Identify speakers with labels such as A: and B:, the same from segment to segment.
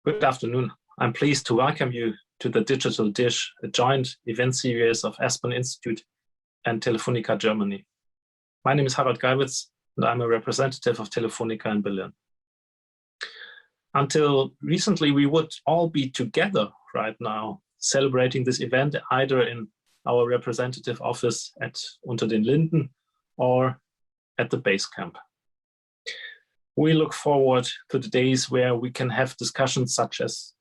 A: Good afternoon. I'm pleased to welcome you to the Digital Dish, a joint event series of Aspen Institute and Telefónica Germany. My name is Harald Geiwitz, and I'm a representative of Telefónica in Berlin. Until recently, we would all be together right now, celebrating this event either in our representative office at Unter den Linden or at the BASECAMP. We look forward to the days where we can have discussions such as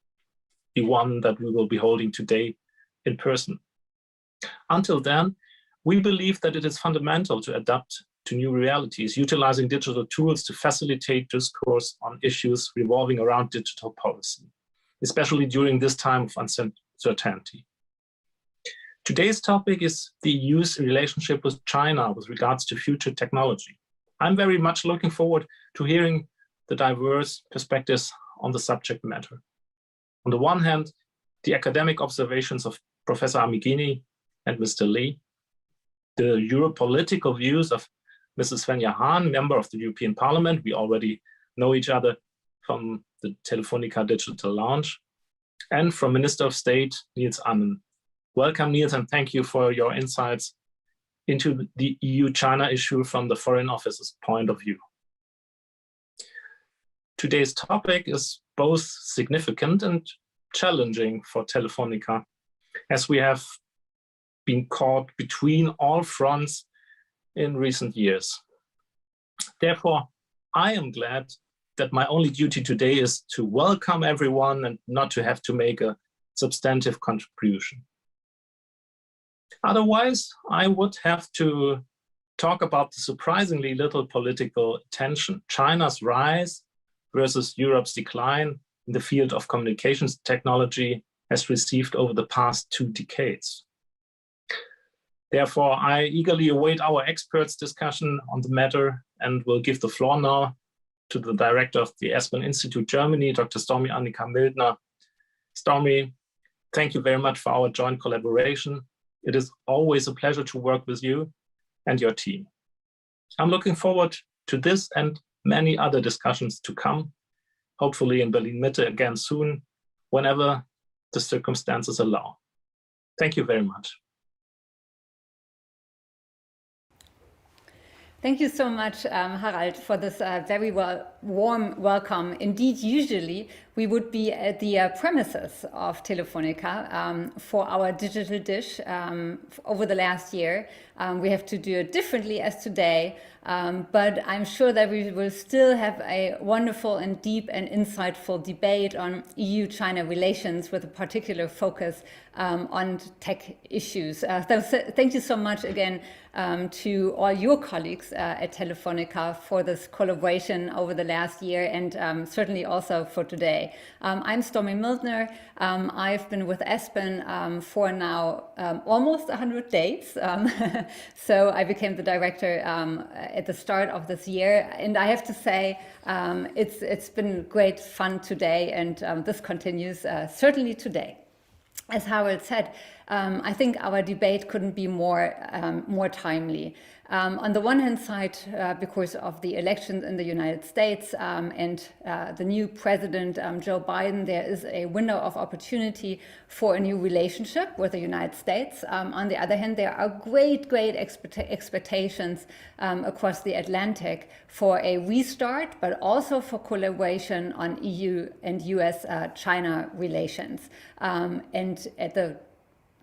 A: the one that we will be holding today in person. Until then, we believe that it is fundamental to adapt to new realities, utilizing digital tools to facilitate discourse on issues revolving around digital policy, especially during this time of uncertainty. Today's topic is the EU's relationship with China with regards to future technology. I'm very much looking forward to hearing the diverse perspectives on the subject matter. On the one hand, the academic observations of Professor Amighini and Mr. Lee, the Europolitical views of Mrs. Svenja Hahn, member of the European Parliament. We already know each other from the Telefónica Digital Lounge, and from Minister of State Niels Ammen. Welcome, Niels, and thank you for your insights into the EU-China issue from the Foreign Office's point of view. Today's topic is both significant and challenging for Telefónica, as we have been caught between all fronts in recent years. Therefore, I am glad that my only duty today is to welcome everyone and not to have to make a substantive contribution. Otherwise, I would have to talk about the surprisingly little political attention China's rise versus Europe's decline in the field of communications technology has received over the past 2 decades. Therefore, I eagerly await our experts' discussion on the matter and will give the floor now to the director of the Aspen Institute Germany, Dr. Stormy-Annika. Stormy, thank you very much for our joint collaboration. It is always a pleasure to work with you and your team. I'm looking forward to this and many other discussions to come, hopefully in Berlin Mitte again soon, whenever the circumstances allow. Thank you very much.
B: Thank you so much, Harald, for this very warm welcome. Indeed, usually we would be at the premises of Telefónica for our digital dish over the last year. We have to do it differently as today, but I'm sure that we will still have a wonderful and deep and insightful debate on EU-China relations with a particular focus on tech issues. So thank you so much again to all your colleagues at Telefónica for this collaboration over the last year, and certainly also for today. I'm Stormy Mildner. I've been with Aspen for now almost 100 days. So I became the director at the start of this year, and I have to say it's been great fun today, and this continues certainly today. As Harald said, I think our debate couldn't be more timely. On the one hand side, because of the elections in the United States and the new president, Joe Biden, there is a window of opportunity for a new relationship with the United States. On the other hand, there are great expectations across the Atlantic for a restart, but also for collaboration on EU and US-China relations. And at the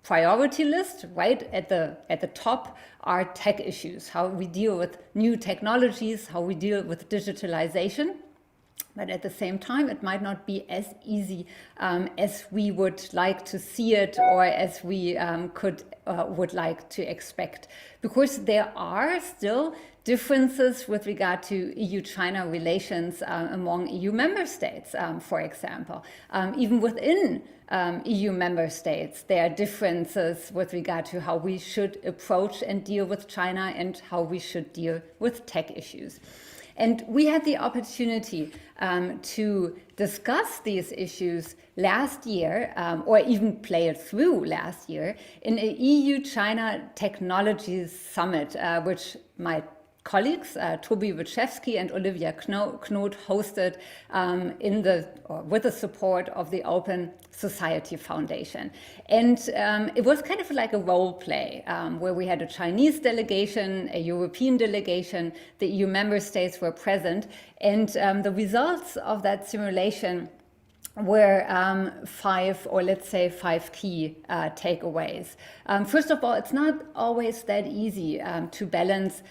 B: priority list, right at the top, are tech issues, how we deal with new technologies, how we deal with digitalization. But at the same time, it might not be as easy as we would like to see it, or as we would like to expect, because there are still differences with regard to EU-China relations among EU member states, for example. Even within EU member states, there are differences with regard to how we should approach and deal with China and how we should deal with tech issues. And we had the opportunity to discuss these issues last year, or even play it through last year, in a EU-China Technologies Summit, which might colleagues, Tobi Wachewski and Olivia Knot, hosted with the support of the Open Society Foundation. And it was kind of like a role play where we had a Chinese delegation, a European delegation, the EU member states were present, and the results of that simulation were five key takeaways. First of all, it's not always that easy to balance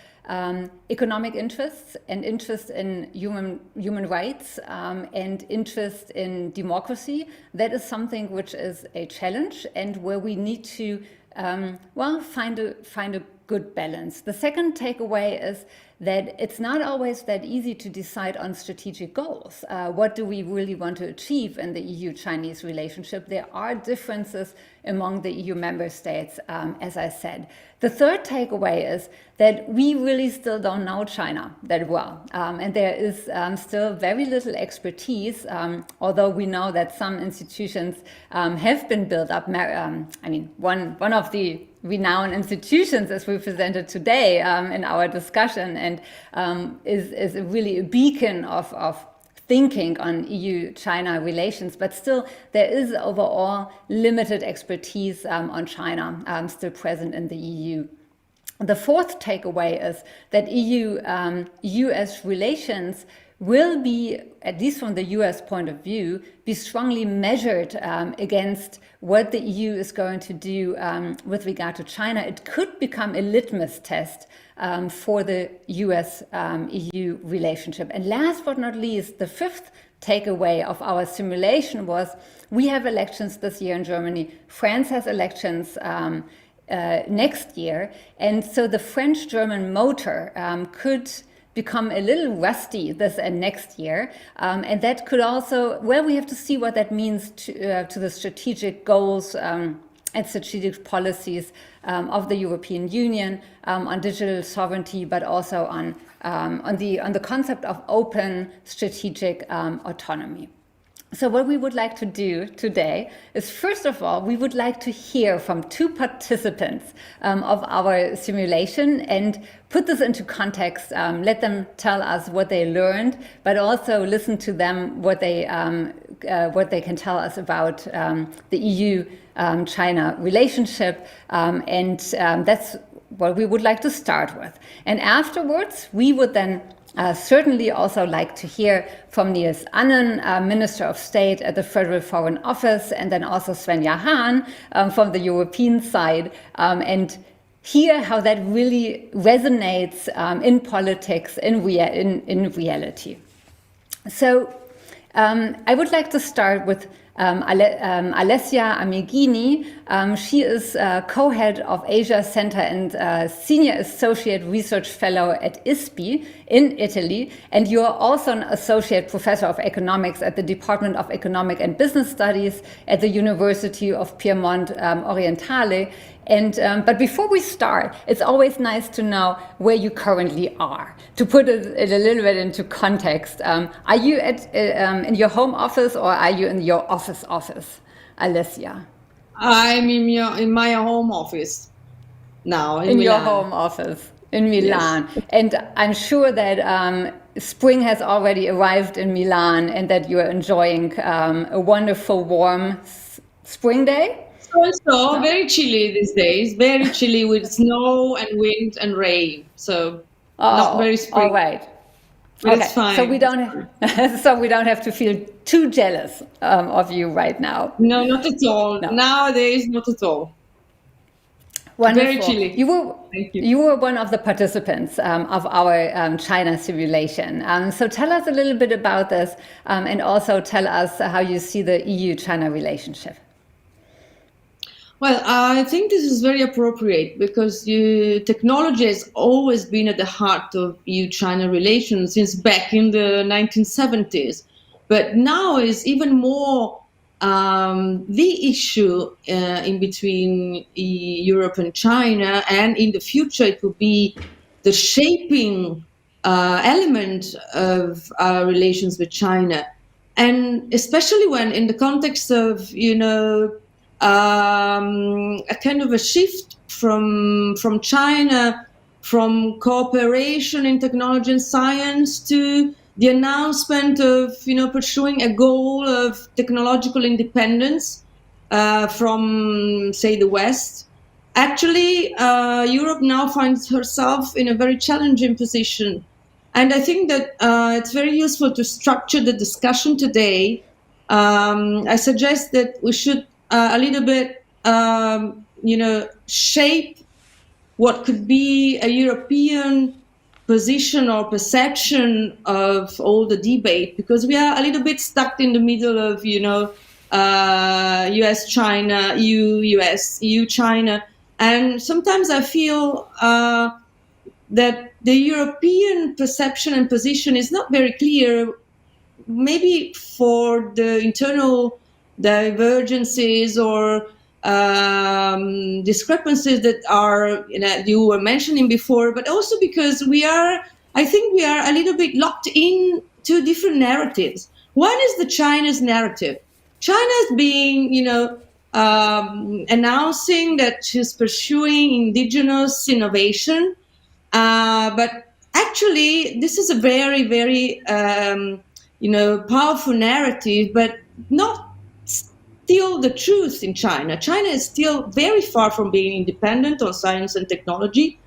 B: economic interests and interest in human rights and interest in democracy. That is something which is a challenge and where we need to find a good balance. The second takeaway is that it's not always that easy to decide on strategic goals. What do we really want to achieve in the EU-Chinese relationship? There are differences among the EU member states, as I said. The third takeaway is that we really still don't know China that well. And there is still very little expertise, although we know that some institutions have been built up. One of the renowned institutions, as we presented today in our discussion, and is really a beacon of thinking on EU-China relations, but still there is overall limited expertise on China still present in the EU. The fourth takeaway is that EU-US relations will be, at least from the US point of view, be strongly measured against what the EU is going to do with regard to China. It could become a litmus test for the US-EU relationship. And last but not least, the fifth takeaway of our simulation was we have elections this year in Germany. France has elections next year. And so the French-German motor could become a little rusty this and next year. And that could also, we have to see what that means to the strategic goals and strategic policies of the European Union on digital sovereignty, but also on the concept of open strategic autonomy. So what we would like to do today is, first of all, we would like to hear from two participants of our simulation and put this into context, let them tell us what they learned, but also listen to them what they can tell us about the EU-China relationship, and that's what we would like to start with. And afterwards, we would then certainly also like to hear from Niels Annen, Minister of State at the Federal Foreign Office, and then also Svenja Hahn from the European side, and hear how that really resonates in politics, in reality. So I would like to start with Alessia Amigini. She is co-head of Asia Center and Senior Associate Research Fellow at ISPI in Italy. And you are also an Associate Professor of Economics at the Department of Economic and Business Studies at the University of Piedmont Orientale. And but before we start, it's always nice to know where you currently are. To put it a little bit into context, are you in your home office or are you in your office, Alessia?
C: I'm in my home office now. In Milan.
B: Your home office in Milan, yes. And I'm sure that spring has already arrived in Milan and that you are enjoying a wonderful, warm spring day.
C: Also, very chilly these days. Very chilly with snow and wind and rain. So not very spring.
B: All right.
C: But
B: okay.
C: It's fine.
B: So we don't have to feel too jealous of you right now.
C: No, not at all. No. Nowadays, not at all.
B: Wonderful.
C: Very chilly.
B: You were one of the participants of our China simulation. So tell us a little bit about this, and also tell us how you see the EU-China relationship.
C: Well, I think this is very appropriate because technology has always been at the heart of EU-China relations since back in the 1970s. But now is even more the issue in between Europe and China, and in the future it will be the shaping element of our relations with China. And especially when in the context of, a kind of a shift from China from cooperation in technology and science to the announcement of, pursuing a goal of technological independence from, say, the West. Actually, Europe now finds herself in a very challenging position. And I think that it's very useful to structure the discussion today. I suggest that we should a little bit, shape what could be a European position or perception of all the debate, because we are a little bit stuck in the middle of, US, China, US, EU, China. And sometimes I feel that the European perception and position is not very clear, maybe for the internal divergences or discrepancies that are, you were mentioning before, but also because I think we are a little bit locked in to different narratives. One is the China's narrative. China is being, announcing that she's pursuing indigenous innovation, but actually this is a very, very, powerful narrative, but not still the truth in China. China is still very far from being independent on science and technology.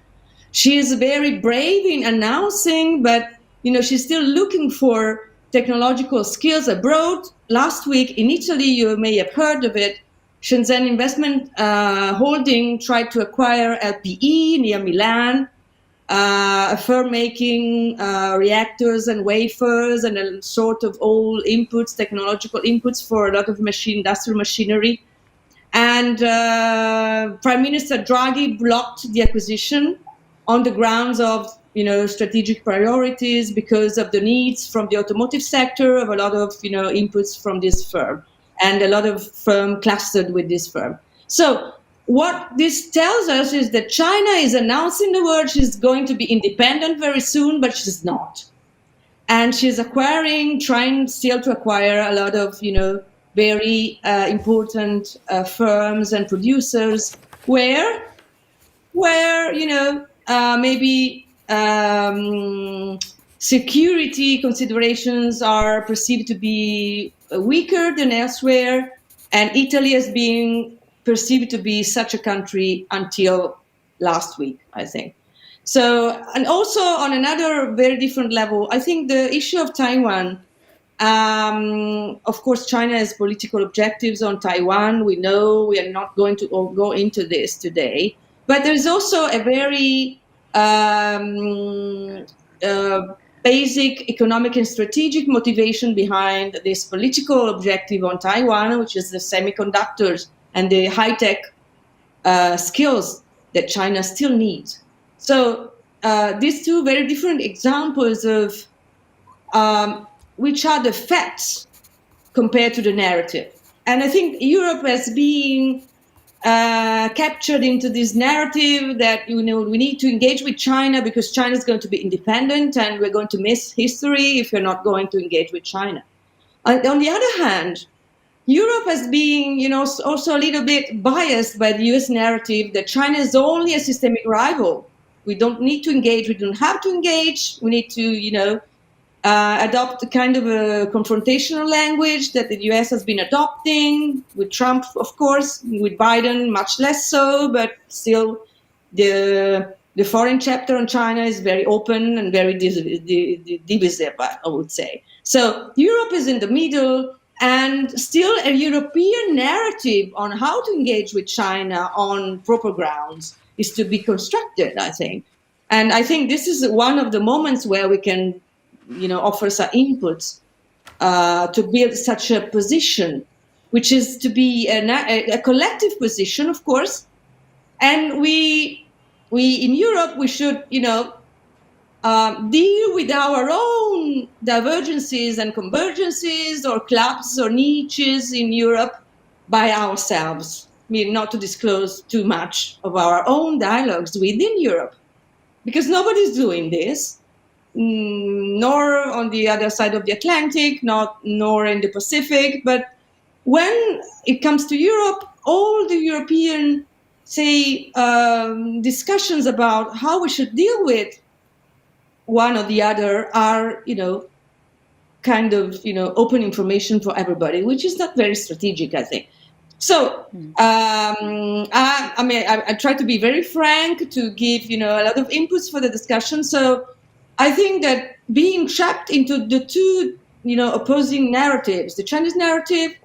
C: She is very brave in announcing, but she's still looking for technological skills abroad. Last week in Italy, you may have heard of it, Shenzhen Investment Holding tried to acquire LPE near Milan, a firm making reactors and wafers and a sort of all inputs, technological inputs for a lot of industrial machinery. And Prime Minister Draghi blocked the acquisition on the grounds of, strategic priorities because of the needs from the automotive sector of a lot of, inputs from this firm and a lot of firm clustered with this firm. So what this tells us is that China is announcing the world she's going to be independent very soon, but she's not. And she's trying still to acquire a lot of, very important firms and producers where maybe security considerations are perceived to be weaker than elsewhere, and Italy as being perceived to be such a country until last week, I think. So, and also on another very different level, I think the issue of Taiwan, of course, China has political objectives on Taiwan. We know we are not going to go into this today, but there's also a very basic economic and strategic motivation behind this political objective on Taiwan, which is the semiconductors and the high-tech skills that China still needs. So these two very different examples of which are the facts compared to the narrative. And I think Europe as being captured into this narrative that, we need to engage with China because China is going to be independent and we're going to miss history if we're not going to engage with China. And on the other hand, Europe as being, also a little bit biased by the US narrative that China is only a systemic rival. We don't need to engage. We don't have to engage. We need to, adopt a kind of a confrontational language that the US has been adopting with Trump, of course, with Biden, much less so, but still the foreign chapter on China is very open and very divisive, I would say. So Europe is in the middle, and still a European narrative on how to engage with China on proper grounds is to be constructed, I think. And I think this is one of the moments where we can, offer some inputs to build such a position, which is to be a collective position, of course. And we in Europe, we should, deal with our own divergences and convergences or clubs or niches in Europe by ourselves. I mean, not to disclose too much of our own dialogues within Europe, because nobody's doing this, nor on the other side of the Atlantic, nor in the Pacific. But when it comes to Europe, all the European say, discussions about how we should deal with one or the other are, kind of, open information for everybody, which is not very strategic, I think. So, I try to be very frank, to give, a lot of inputs for the discussion. So I think that being trapped into the two, opposing narratives, the Chinese narrative,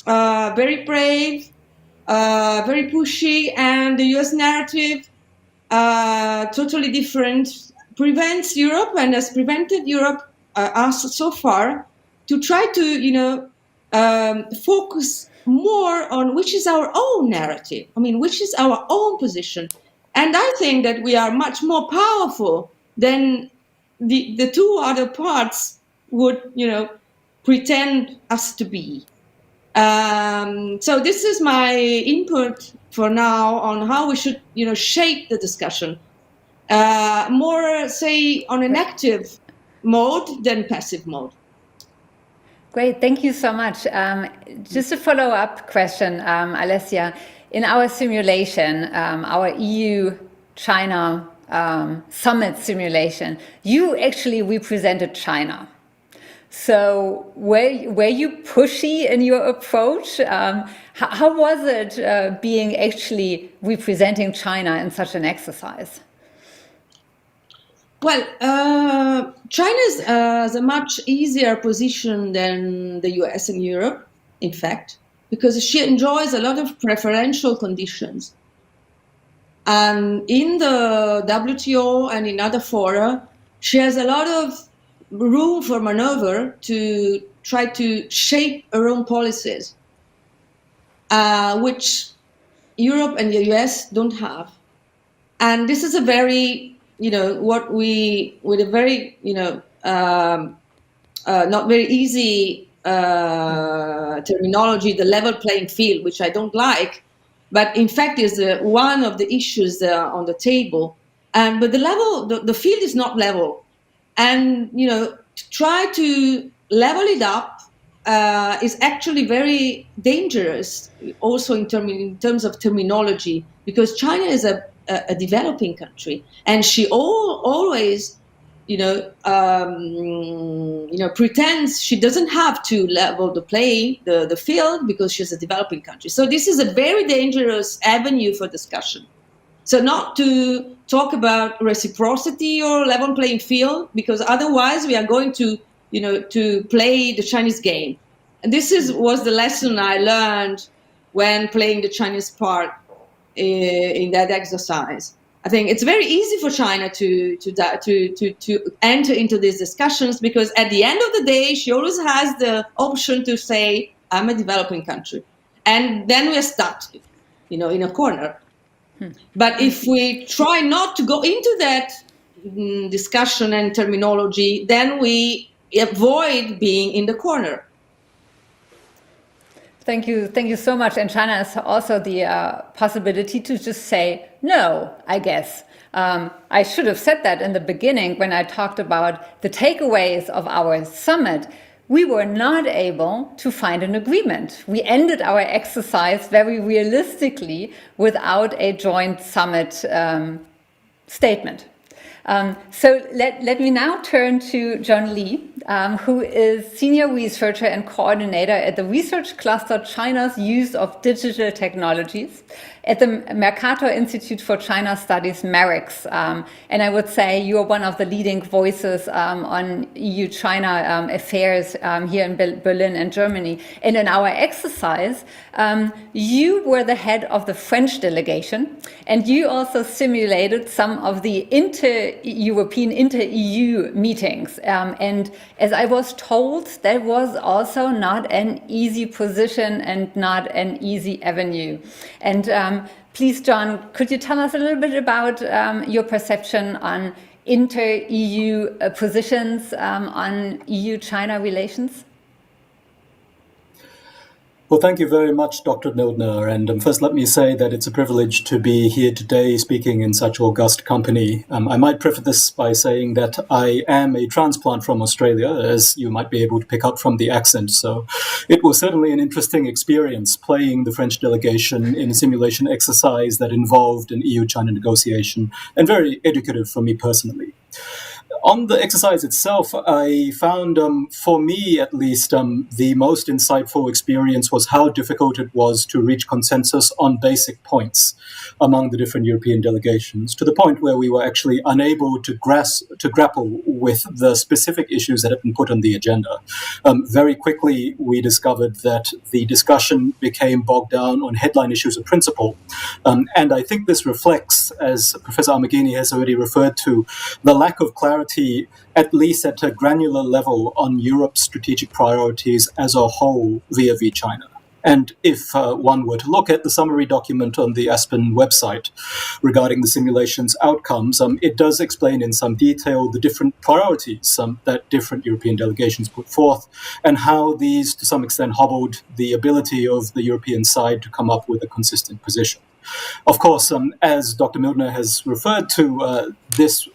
C: very brave, very pushy, and the US narrative, totally different, prevents Europe and has prevented Europe, us so far, to try to, focus more on which is our own narrative. I mean, which is our own position. And I think that we are much more powerful than the two other parts would, pretend us to be. So this is my input for now on how we should, shape the discussion. More, say, on an active mode than passive mode.
B: Great, thank you so much. Just a follow-up question, Alessia. In our simulation, our EU-China summit simulation, you actually represented China. So were you pushy in your approach? How was it being actually representing China in such an exercise?
C: Well, China has a much easier position than the US and Europe, in fact, because she enjoys a lot of preferential conditions. And in the WTO and in other fora, she has a lot of room for maneuver to try to shape her own policies, which Europe and the US don't have. And this is a very, with a very, not very easy terminology, the level playing field, which I don't like, but in fact is one of the issues on the table. But the field is not level. And, to try to level it up is actually very dangerous, also in terms of terminology, because China is a developing country, and she always, pretends she doesn't have to level the field because she's a developing country. So this is a very dangerous avenue for discussion. So not to talk about reciprocity or level playing field, because otherwise we are going to, to play the Chinese game. And this was the lesson I learned when playing the Chinese part in that exercise. I think it's very easy for China to enter into these discussions, because at the end of the day, she always has the option to say, I'm a developing country. And then we're stuck, in a corner. But if we try not to go into that discussion and terminology, then we avoid being in the corner.
B: Thank you so much. And China has also the possibility to just say no, I guess. I should have said that in the beginning when I talked about the takeaways of our summit. We were not able to find an agreement. We ended our exercise very realistically without a joint summit statement. So let me now turn to John Lee, who is Senior Researcher and Coordinator at the Research Cluster China's Use of Digital Technologies at the Mercator Institute for China Studies, MERICS. And I would say you are one of the leading voices on EU-China affairs here in Berlin and Germany. And in our exercise, you were the head of the French delegation, and you also simulated some of the inter-European, inter-EU meetings. And as I was told, that was also not an easy position and not an easy avenue. And please, John, could you tell us a little bit about your perception on inter-EU positions on EU-China relations?
D: Well, thank you very much, Dr. Mildner. And first, let me say that it's a privilege to be here today speaking in such august company. I might preface this by saying that I am a transplant from Australia, as you might be able to pick up from the accent. So it was certainly an interesting experience playing the French delegation in a simulation exercise that involved an EU-China negotiation, and very educative for me personally. On the exercise itself, I found, for me at least, the most insightful experience was how difficult it was to reach consensus on basic points among the different European delegations, to the point where we were actually unable to grapple with the specific issues that had been put on the agenda. Very quickly, we discovered that the discussion became bogged down on headline issues of principle. And I think this reflects, as Professor Amighini has already referred to, the lack of clarity, at least at a granular level, on Europe's strategic priorities as a whole vis-à-vis China. And if one were to look at the summary document on the Aspen website regarding the simulation's outcomes, it does explain in some detail the different priorities that different European delegations put forth, and how these, to some extent, hobbled the ability of the European side to come up with a consistent position. Of course, as Dr. Mildner has referred to, this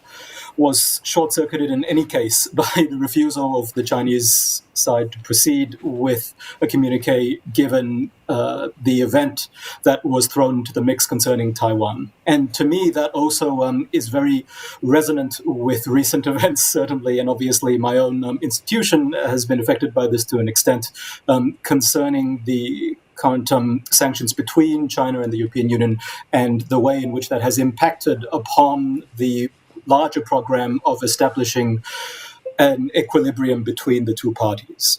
D: was short-circuited in any case by the refusal of the Chinese side to proceed with a communique given the event that was thrown into the mix concerning Taiwan. And to me, that also is very resonant with recent events, certainly, and obviously my own institution has been affected by this to an extent, concerning the current sanctions between China and the European Union, and the way in which that has impacted upon the larger program of establishing an equilibrium between the two parties.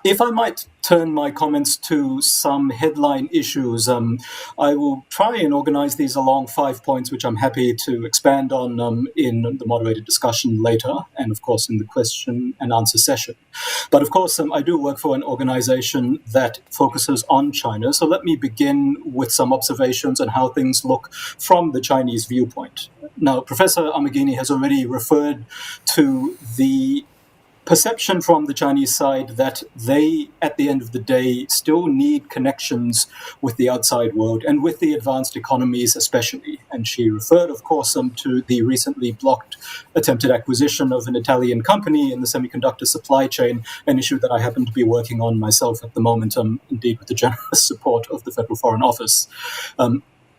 D: If I might turn my comments to some headline issues, I will try and organize these along 5 points, which I'm happy to expand on in the moderated discussion later, and of course in the question and answer session. But of course, I do work for an organization that focuses on China, so let me begin with some observations on how things look from the Chinese viewpoint. Now, Professor Amighini has already referred to the perception from the Chinese side that they, at the end of the day, still need connections with the outside world and with the advanced economies especially. And she referred, of course, to the recently blocked attempted acquisition of an Italian company in the semiconductor supply chain, an issue that I happen to be working on myself at the moment, indeed with the generous support of the Federal Foreign Office.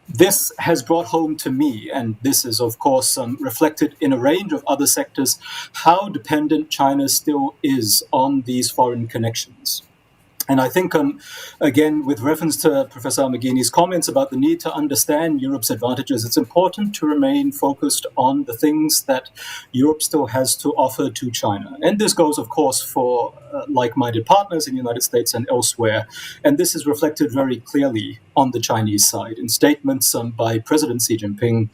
D: This has brought home to me, and this is, of course, reflected in a range of other sectors, how dependent China still is on these foreign connections. And I think, again, with reference to Professor Amighini's comments about the need to understand Europe's advantages, it's important to remain focused on the things that Europe still has to offer to China. And this goes, of course, for like-minded partners in the United States and elsewhere. And this is reflected very clearly on the Chinese side in statements by President Xi Jinping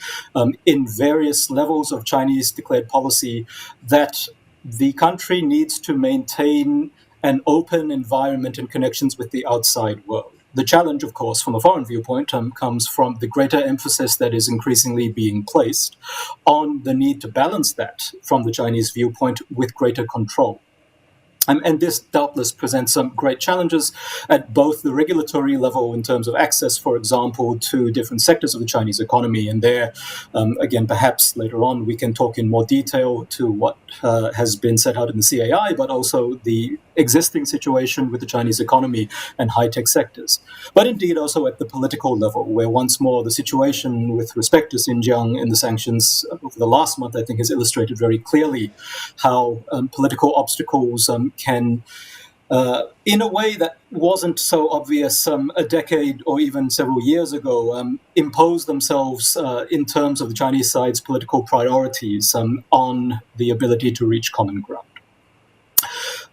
D: in various levels of Chinese declared policy that the country needs to maintain an open environment and connections with the outside world. The challenge, of course, from a foreign viewpoint, comes from the greater emphasis that is increasingly being placed on the need to balance that from the Chinese viewpoint with greater control. And this doubtless presents some great challenges at both the regulatory level in terms of access, for example, to different sectors of the Chinese economy. And there, again, perhaps later on, we can talk in more detail to what has been set out in the CAI, but also the existing situation with the Chinese economy and high-tech sectors. But indeed also at the political level, where once more the situation with respect to Xinjiang and the sanctions over the last month, I think, has illustrated very clearly how political obstacles can, in a way that wasn't so obvious a decade or even several years ago, impose themselves in terms of the Chinese side's political priorities on the ability to reach common ground.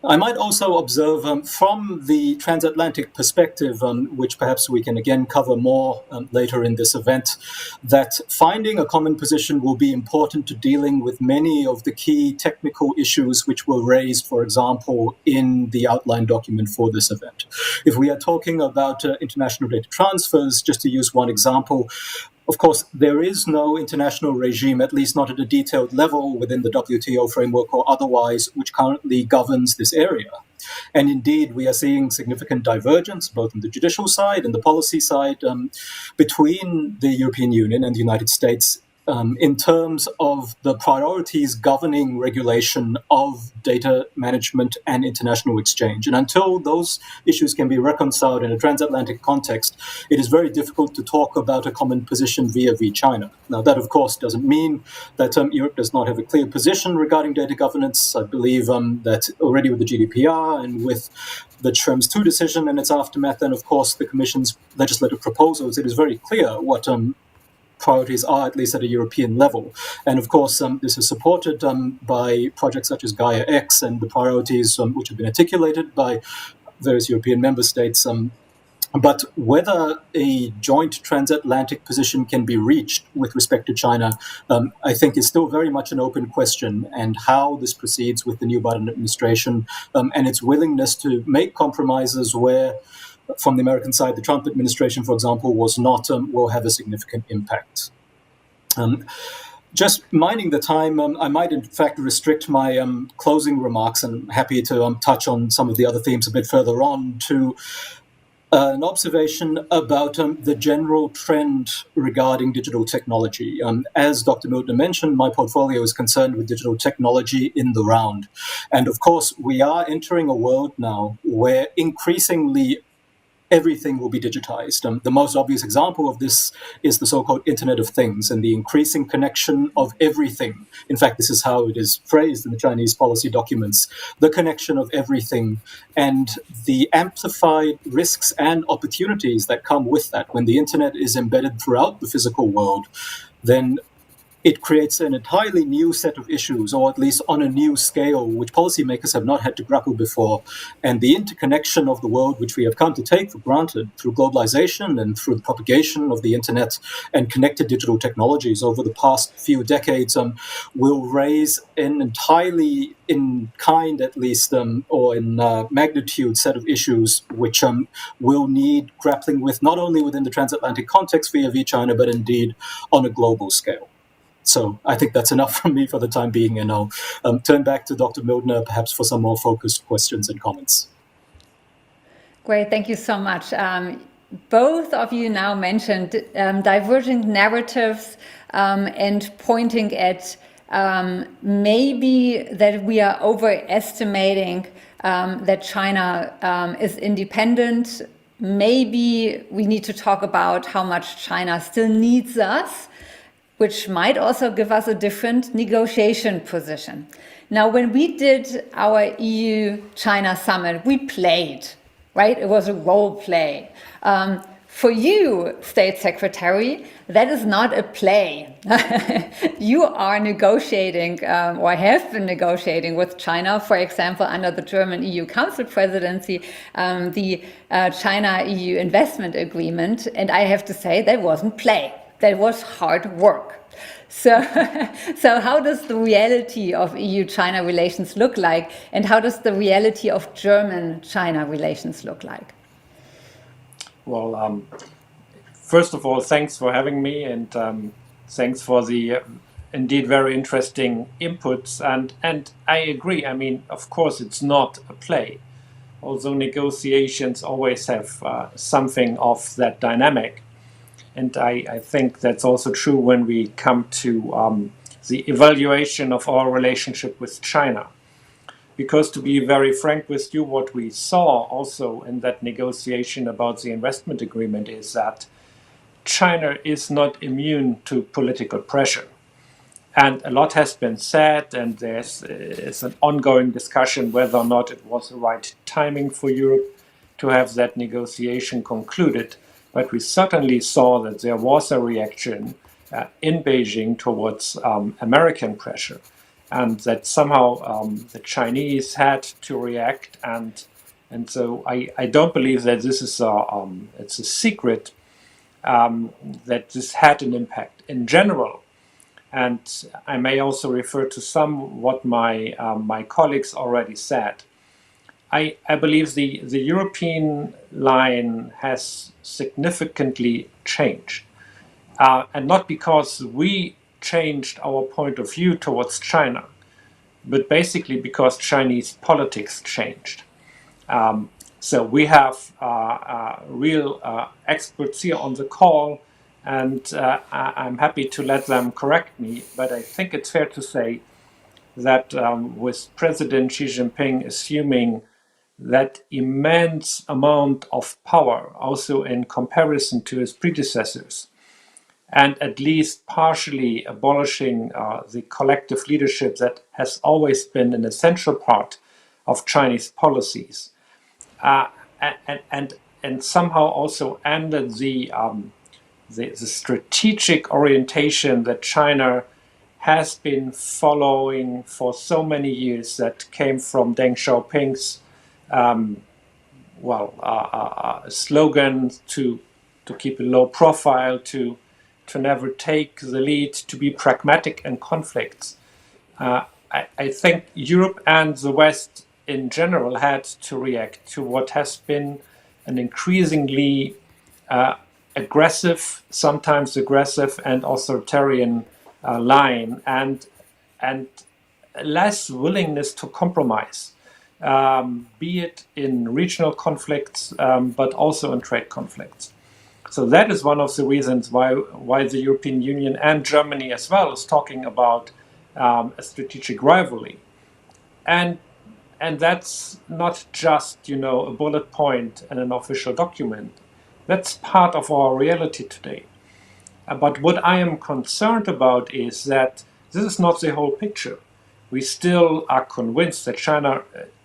D: I might also observe from the transatlantic perspective, which perhaps we can again cover more later in this event, that finding a common position will be important to dealing with many of the key technical issues which were raised, for example, in the outline document for this event. If we are talking about international data transfers, just to use one example, Of course, there is no international regime, at least not at a detailed level within the WTO framework or otherwise, which currently governs this area. And indeed, we are seeing significant divergence, both on the judicial side and the policy side, between the European Union and the United States in terms of the priorities governing regulation of data management and international exchange. And until those issues can be reconciled in a transatlantic context, it is very difficult to talk about a common position vis-a-vis China. Now, that, of course, doesn't mean that Europe does not have a clear position regarding data governance. I believe that already with the GDPR and with the Schrems II decision and its aftermath, and of course the Commission's legislative proposals, it is very clear what priorities are, at least at a European level. And of course, this is supported by projects such as Gaia X and the priorities which have been articulated by various European member states. But whether a joint transatlantic position can be reached with respect to China, I think is still very much an open question, and how this proceeds with the new Biden administration and its willingness to make compromises where, from the American side, the Trump administration, for example, was not, will have a significant impact. Just minding the time, I might in fact restrict my closing remarks, and I'm happy to touch on some of the other themes a bit further on, to an observation about the general trend regarding digital technology. As Dr. Mildner mentioned, my portfolio is concerned with digital technology in the round. And of course, we are entering a world now where increasingly everything will be digitized. The most obvious example of this is the so-called Internet of Things and the increasing connection of everything. In fact, this is how it is phrased in the Chinese policy documents, the connection of everything, and the amplified risks and opportunities that come with that. When the Internet is embedded throughout the physical world, then it creates an entirely new set of issues, or at least on a new scale, which policymakers have not had to grapple before. And the interconnection of the world, which we have come to take for granted through globalization and through the propagation of the internet and connected digital technologies over the past few decades, will raise an entirely, in kind at least, or in magnitude set of issues, which will need grappling with not only within the transatlantic context vis-a-vis China, but indeed on a global scale. So I think that's enough from me for the time being, and I'll turn back to Dr. Mildner perhaps for some more focused questions and comments.
B: Great, thank you so much. Both of you now mentioned divergent narratives and pointing at maybe that we are overestimating that China is independent. Maybe we need to talk about how much China still needs us, which might also give us a different negotiation position. Now, when we did our EU-China summit, we played, right? It was a role play. For you, State Secretary, that is not a play. You are negotiating or have been negotiating with China, for example, under the German EU Council presidency, the China-EU investment agreement. And I have to say that wasn't play. That was hard work. So how does the reality of EU-China relations look like? And how does the reality of German-China relations look like?
E: Well, first of all, thanks for having me, and thanks for the indeed very interesting inputs. And I agree. I mean, of course, it's not a play, although negotiations always have something of that dynamic. And I think that's also true when we come to the evaluation of our relationship with China. Because to be very frank with you, what we saw also in that negotiation about the investment agreement is that China is not immune to political pressure. And a lot has been said, and there's an ongoing discussion whether or not it was the right timing for Europe to have that negotiation concluded. But we certainly saw that there was a reaction in Beijing towards American pressure, and that somehow the Chinese had to react. And so I don't believe that this is it's a secret that this had an impact in general. And I may also refer to some what my colleagues already said. I believe the European line has significantly changed. and not because we changed our point of view towards China, but basically because Chinese politics changed. So we have real experts here on the call, and I'm happy to let them correct me, but I think it's fair to say that with President Xi Jinping assuming that immense amount of power, also in comparison to his predecessors, and at least partially abolishing the collective leadership that has always been an essential part of Chinese policies, and somehow also ended the strategic orientation that China has been following for so many years, that came from Deng Xiaoping's slogan to keep a low profile, to never take the lead, to be pragmatic in conflicts. I think Europe and the West in general had to react to what has been an increasingly aggressive, sometimes aggressive and authoritarian line, and less willingness to compromise, be it in regional conflicts, but also in trade conflicts. So that is one of the reasons why the European Union and Germany as well is talking about a strategic rivalry. And that's not just, a bullet point in an official document. That's part of our reality today. But what I am concerned about is that this is not the whole picture. We still are convinced that China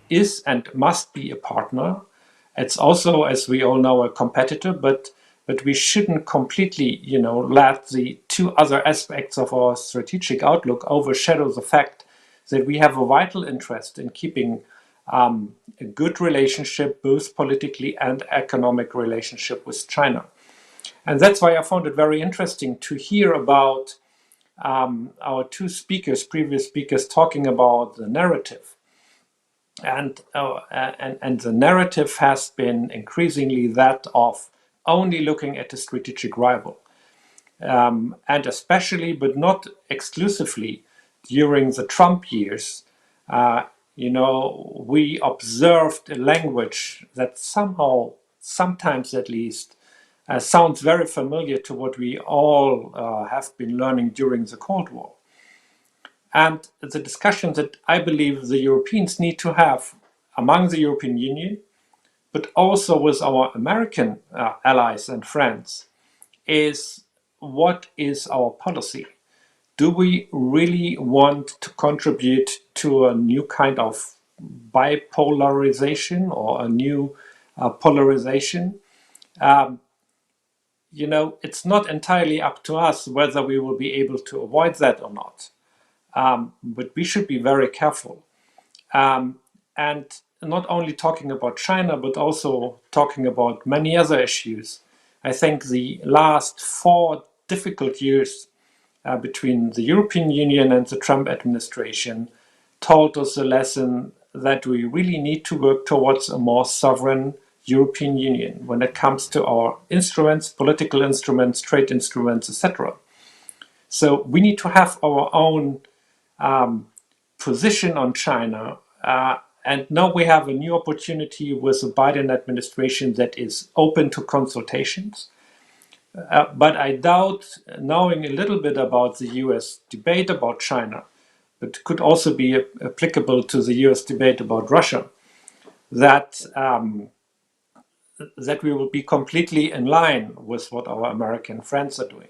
E: is and must be a partner. It's also, as we all know, a competitor, but we shouldn't completely, let the two other aspects of our strategic outlook overshadow the fact that we have a vital interest in keeping a good relationship, both politically and economic relationship with China. And that's why I found it very interesting to hear about our two previous speakers, talking about the narrative. And the narrative has been increasingly that of only looking at a strategic rival. And especially, but not exclusively, during the Trump years, we observed a language that somehow, sometimes at least, sounds very familiar to what we all have been learning during the Cold War. And the discussion that I believe the Europeans need to have among the European Union, but also with our American allies and friends, is what is our policy? Do we really want to contribute to a new kind of bipolarization or a new polarization? It's not entirely up to us whether we will be able to avoid that or not. But we should be very careful. And not only talking about China, but also talking about many other issues. I think the last 4 difficult years between the European Union and the Trump administration taught us a lesson that we really need to work towards a more sovereign European Union when it comes to our instruments, political instruments, trade instruments, etc. So we need to have our own position on China. And now we have a new opportunity with the Biden administration that is open to consultations. But I doubt, knowing a little bit about the US debate about China, but could also be applicable to the US debate about Russia, that we will be completely in line with what our American friends are doing.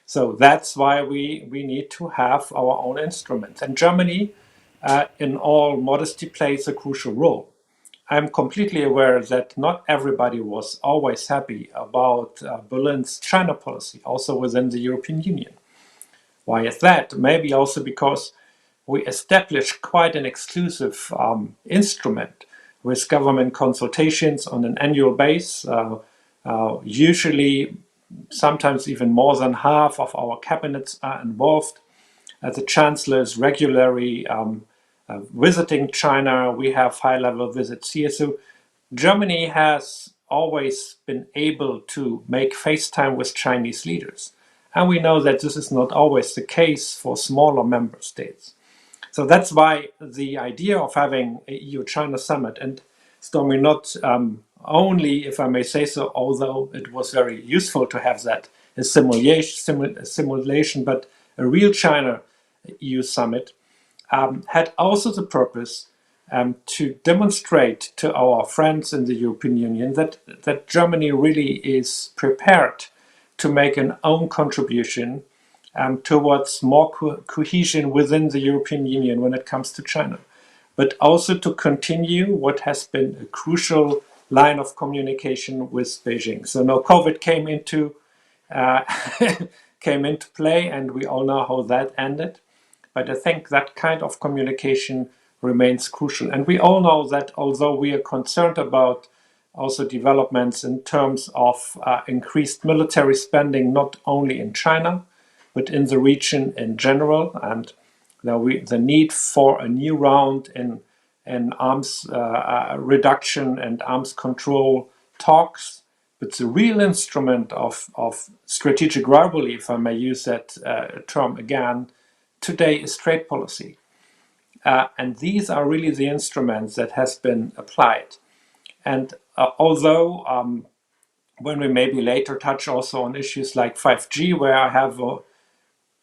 E: So that's why we need to have our own instruments. And Germany, in all modesty, plays a crucial role. I'm completely aware that not everybody was always happy about Berlin's China policy, also within the European Union. Why is that? Maybe also because we established quite an exclusive instrument with government consultations on an annual basis. Usually, sometimes even more than half of our cabinets are involved. The chancellor is regularly visiting China. We have high-level visits here. So Germany has always been able to make FaceTime with Chinese leaders. And we know that this is not always the case for smaller member states. So that's why the idea of having a EU-China summit, and Stormy, not only, if I may say so, although it was very useful to have that a simulation, but a real China-EU summit, had also the purpose to demonstrate to our friends in the European Union that Germany really is prepared to make an own contribution towards more cohesion within the European Union when it comes to China, but also to continue what has been a crucial line of communication with Beijing. So now COVID came into play, and we all know how that ended. But I think that kind of communication remains crucial. And we all know that although we are concerned about also developments in terms of increased military spending, not only in China, but in the region in general, and the need for a new round in arms reduction and arms control talks. But the real instrument of strategic rivalry, if I may use that term again, today is trade policy. And these are really the instruments that has been applied. And although when we maybe later touch also on issues like 5G, where I have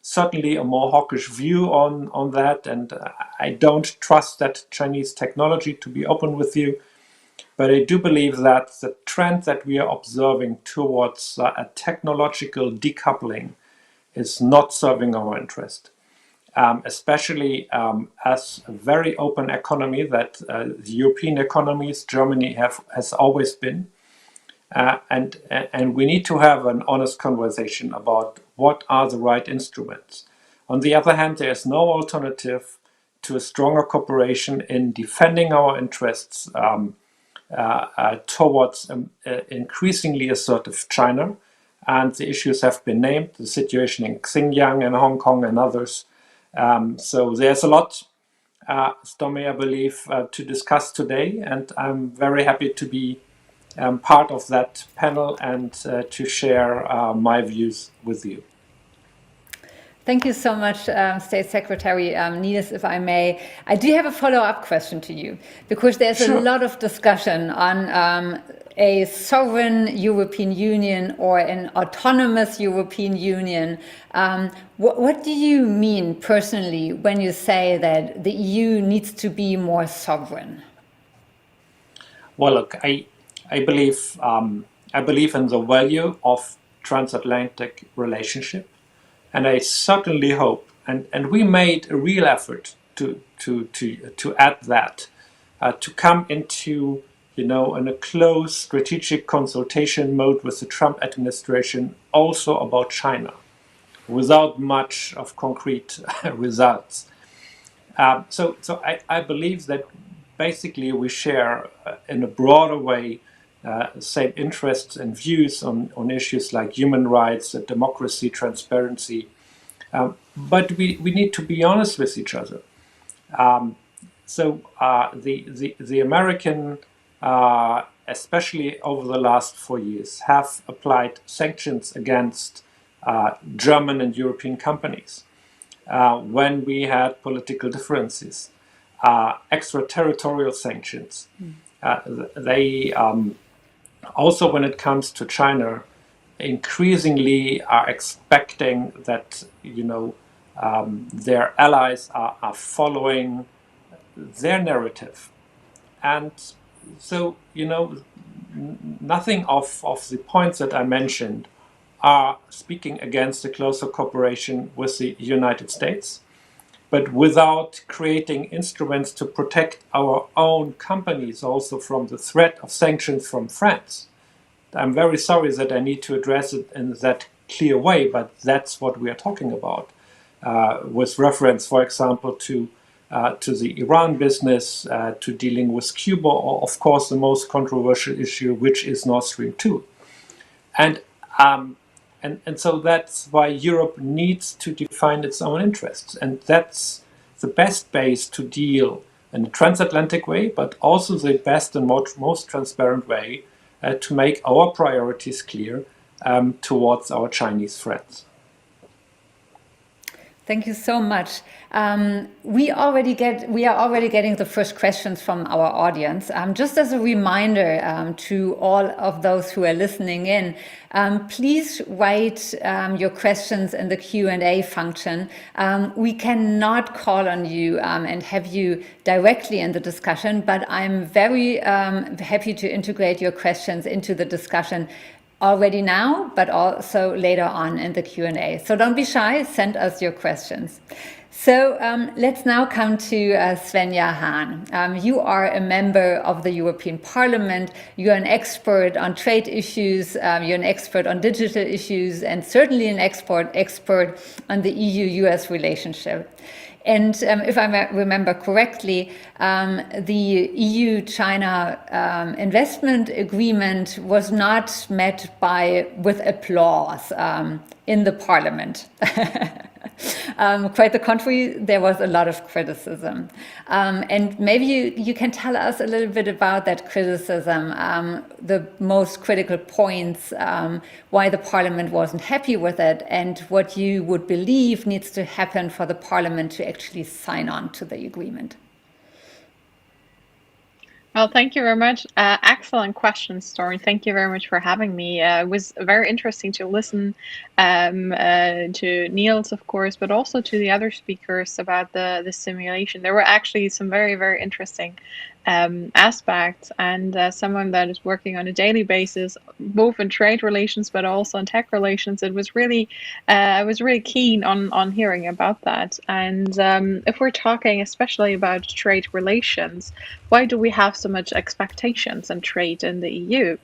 E: certainly a more hawkish view on that, and I don't trust that Chinese technology, to be open with you, but I do believe that the trend that we are observing towards a technological decoupling is not serving our interest, especially as a very open economy that the European economies, Germany has always been. And we need to have an honest conversation about what are the right instruments. On the other hand, there is no alternative to a stronger cooperation in defending our interests towards increasingly assertive China. And the issues have been named, the situation in Xinjiang and Hong Kong and others. So there's a lot, Stormy, I believe, to discuss today. And I'm very happy to be part of that panel and to share my views with you.
B: Thank you so much, State Secretary Niels, if I may. I do have a follow-up question to you, because there's a lot of discussion on a sovereign European Union or an autonomous European Union. What do you mean personally when you say that the EU needs to be more sovereign?
E: Well, look, I believe in the value of transatlantic relationship, and I certainly hope, and we made a real effort to add that, to come into in a close strategic consultation mode with the Trump administration, also about China, without much of concrete results. So I believe that basically we share in a broader way same interests and views on issues like human rights, democracy, transparency. But we need to be honest with each other. So the American, especially over the last 4 years, have applied sanctions against German and European companies when we had political differences, extraterritorial sanctions. They also, when it comes to China, increasingly are expecting that their allies are following their narrative, and so nothing of the points that I mentioned are speaking against a closer cooperation with the United States, but without creating instruments to protect our own companies also from the threat of sanctions from France. I'm very sorry that I need to address it in that clear way, but that's what we are talking about, with reference, for example, to the Iran business, to dealing with Cuba, or of course the most controversial issue, which is Nord Stream 2. And so that's why Europe needs to define its own interests. And that's the best base to deal in a transatlantic way, but also the best and most transparent way to make our priorities clear towards our Chinese friends.
B: Thank you so much. We are already getting the first questions from our audience. Just as a reminder to all of those who are listening in, please write your questions in the Q&A function. We cannot call on you and have you directly in the discussion, but I'm very happy to integrate your questions into the discussion already now, but also later on in the Q&A. So don't be shy, send us your questions. So let's now come to Svenja Hahn. You are a member of the European Parliament. You're an expert on trade issues. You're an expert on digital issues, and certainly an expert on the EU-US relationship. And if I remember correctly, the EU-China investment agreement was not met with applause in the parliament. Quite the contrary, there was a lot of criticism. And maybe you can tell us a little bit about that criticism, the most critical points, why the parliament wasn't happy with it, and what you would believe needs to happen for the parliament to actually sign on to the agreement.
F: Well, thank you very much. Excellent question, Stormy. Thank you very much for having me. It was very interesting to listen to Niels, of course, but also to the other speakers about the simulation. There were actually some very, very interesting aspects, and someone that is working on a daily basis, both in trade relations but also in tech relations, it was really I was really keen on hearing about that. And if we're talking especially about trade relations, why do we have so much expectations in trade in the EU?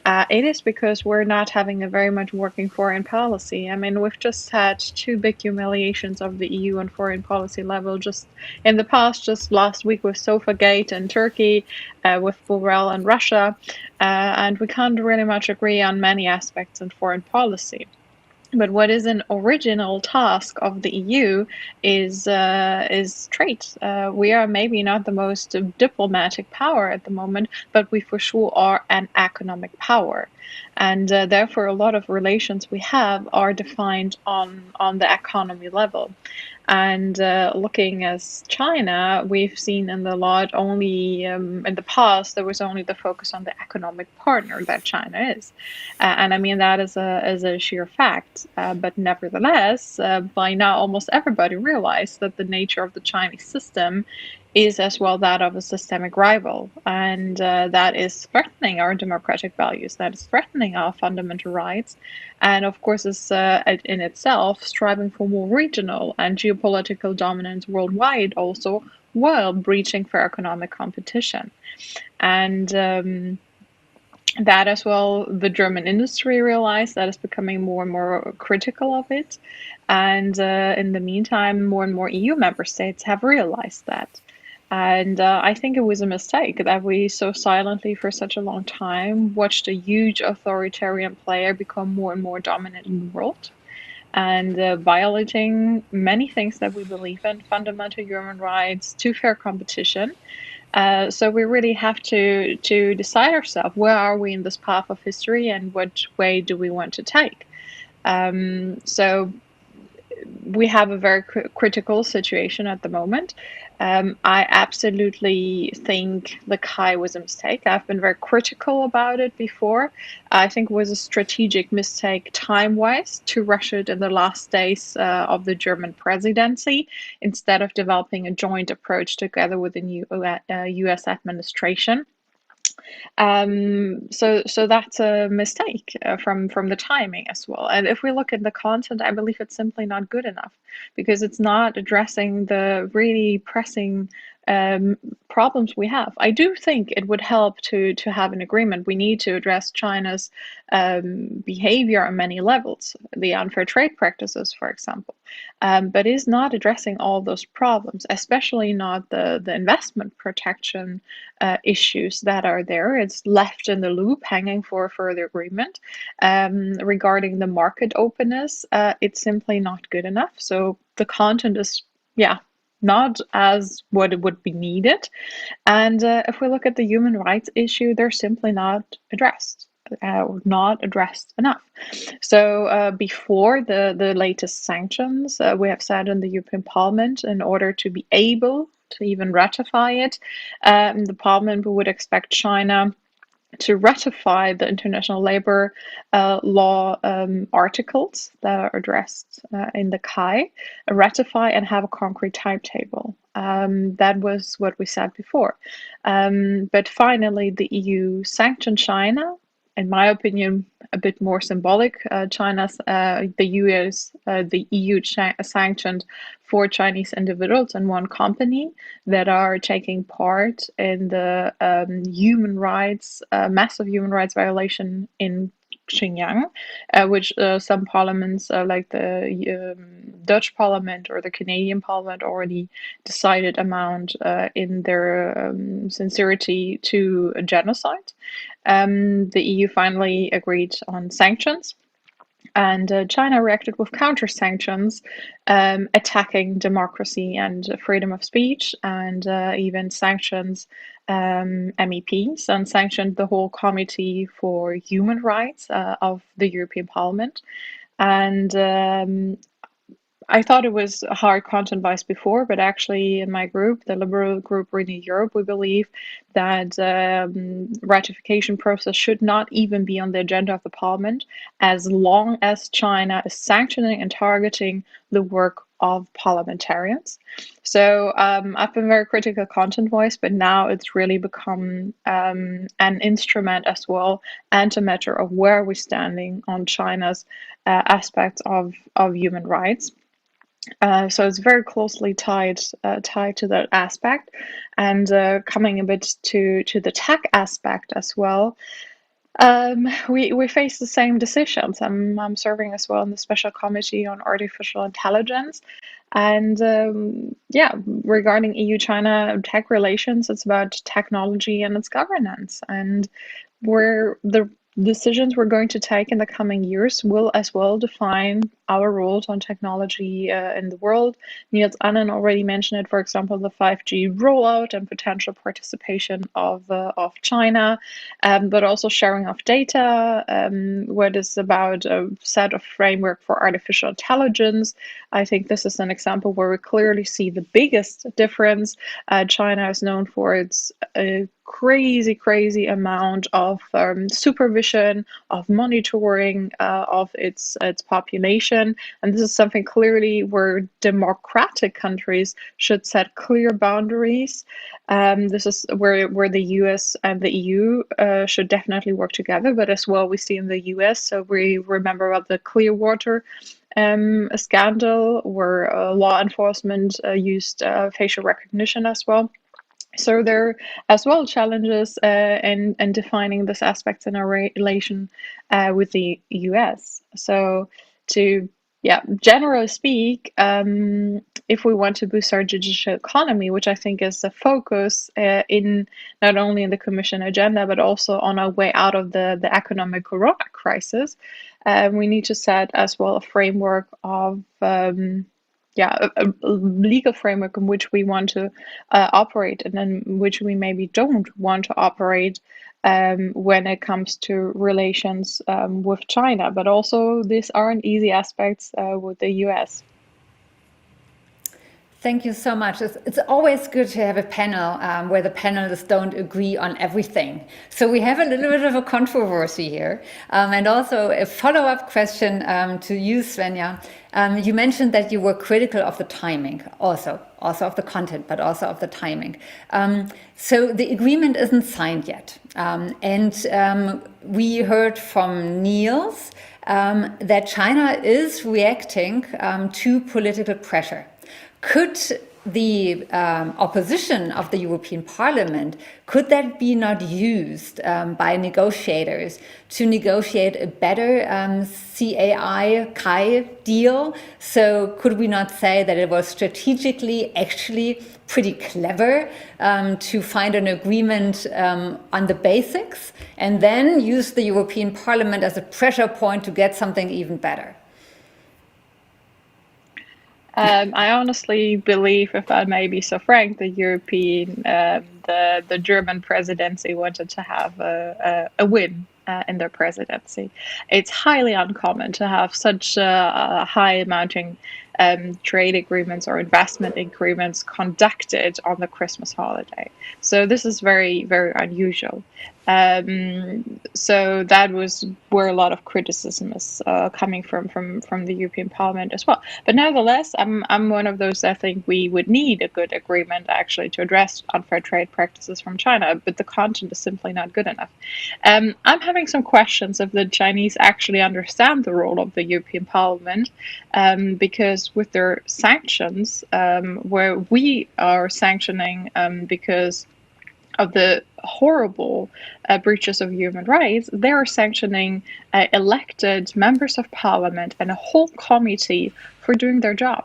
F: It is because we're not having a very much working foreign policy. I mean, we've just had two big humiliations of the EU on foreign policy level just in the past, just last week with Sofagate and Turkey, with Borrell and Russia, and we can't really much agree on many aspects in foreign policy. But what is an original task of the EU is trade. We are maybe not the most diplomatic power at the moment, but we for sure are an economic power. And therefore, a lot of relations we have are defined on the economy level. And looking as China, we've seen in the lot only in the past there was only the focus on the economic partner that China is, and I mean that is a sheer fact. But nevertheless, by now almost everybody realized that the nature of the Chinese system is as well that of a systemic rival, and that is threatening our democratic values, that is threatening our fundamental rights, and of course is in itself striving for more regional and geopolitical dominance worldwide also, while breaching fair economic competition. And that as well, the German industry realized that is becoming more and more critical of it, and in the meantime, more and more EU member states have realized that. And I think it was a mistake that we so silently for such a long time watched a huge authoritarian player become more and more dominant in the world, and violating many things that we believe in, fundamental human rights, to fair competition. So we really have to decide ourselves, where are we in this path of history and what way do we want to take? So we have a very critical situation at the moment. I absolutely think the Kai was a mistake. I've been very critical about it before. I think it was a strategic mistake time-wise to rush it in the last days of the German presidency instead of developing a joint approach together with the new US administration. So that's a mistake from the timing as well. And if we look at the content, I believe it's simply not good enough because it's not addressing the really pressing problems we have. I do think it would help to have an agreement. We need to address China's behavior on many levels, the unfair trade practices, for example, but is not addressing all those problems, especially not the investment protection issues that are there. It's left in the loop, hanging for a further agreement. Regarding the market openness, it's simply not good enough. So the content is, not as what it would be needed. And if we look at the human rights issue, they're simply not addressed. not addressed enough. So before the latest sanctions, we have said in the European Parliament, in order to be able to even ratify it, the Parliament would expect China to ratify the international labor law articles that are addressed in the CAI, ratify and have a concrete timetable. That was what we said before. But finally, the EU sanctioned China. In my opinion, a bit more symbolic. The EU sanctioned 4 Chinese individuals and 1 company that are taking part in the massive human rights violation in Xinjiang, which some parliaments, like the Dutch Parliament or the Canadian Parliament, already decided amount in their sincerity to a genocide. The EU finally agreed on sanctions, and China reacted with counter-sanctions, attacking democracy and freedom of speech, and even sanctions MEPs, and sanctioned the whole Committee for Human Rights of the European Parliament. And I thought it was hard content-wise before, but actually in my group, the Liberal group Renew Europe, we believe that ratification process should not even be on the agenda of the Parliament as long as China is sanctioning and targeting the work of parliamentarians. So I've been very critical content-wise, but now it's really become an instrument as well, and a matter of where we're standing on China's aspects of human rights. So it's very closely tied to that aspect, and coming a bit to the tech aspect as well. We face the same decisions. I'm serving as well in the Special Committee on Artificial Intelligence, and regarding EU-China tech relations, it's about technology and its governance, and where the decisions we're going to take in the coming years will as well define our roles on technology in the world. Niels Annan already mentioned it, for example, the 5G rollout and potential participation of China, but also sharing of data, what is about a set of framework for artificial intelligence. I think this is an example where we clearly see the biggest difference. China is known for its crazy amount of supervision, of monitoring of its population, and this is something clearly where democratic countries should set clear boundaries. This is where the US and the EU should definitely work together, but as well we see in the US, so we remember about the Clearwater scandal, where law enforcement used facial recognition as well. So there are as well challenges in defining this aspect in our relation with the US. So to generally speak, if we want to boost our digital economy, which I think is the focus in not only in the Commission agenda, but also on our way out of the economic corona crisis, we need to set as well a framework of a legal framework in which we want to operate, and in which we maybe don't want to operate when it comes to relations with China. But also these aren't easy aspects with the US.
B: Thank you so much. It's always good to have a panel where the panelists don't agree on everything. So we have a little bit of a controversy here. And also a follow-up question to you, Svenja. You mentioned that you were critical of the timing, also of the content, but also of the timing. So the agreement isn't signed yet. And we heard from Niels that China is reacting to political pressure. Could the opposition of the European Parliament, could that be not used by negotiators to negotiate a better CAI deal? So could we not say that it was strategically actually pretty clever to find an agreement on the basics and then use the European Parliament as a pressure point to get something even better?
F: I honestly believe, if I may be so frank, the German presidency wanted to have a win in their presidency. It's highly uncommon to have such high amounting trade agreements or investment agreements conducted on the Christmas holiday. So this is very, very unusual. So that was where a lot of criticism is coming from the European Parliament as well. But nevertheless, I'm one of those that think we would need a good agreement actually to address unfair trade practices from China, but the content is simply not good enough. I'm having some questions if the Chinese actually understand the role of the European Parliament, because with their sanctions, where we are sanctioning because of the horrible breaches of human rights, they are sanctioning elected members of parliament and a whole committee for doing their job.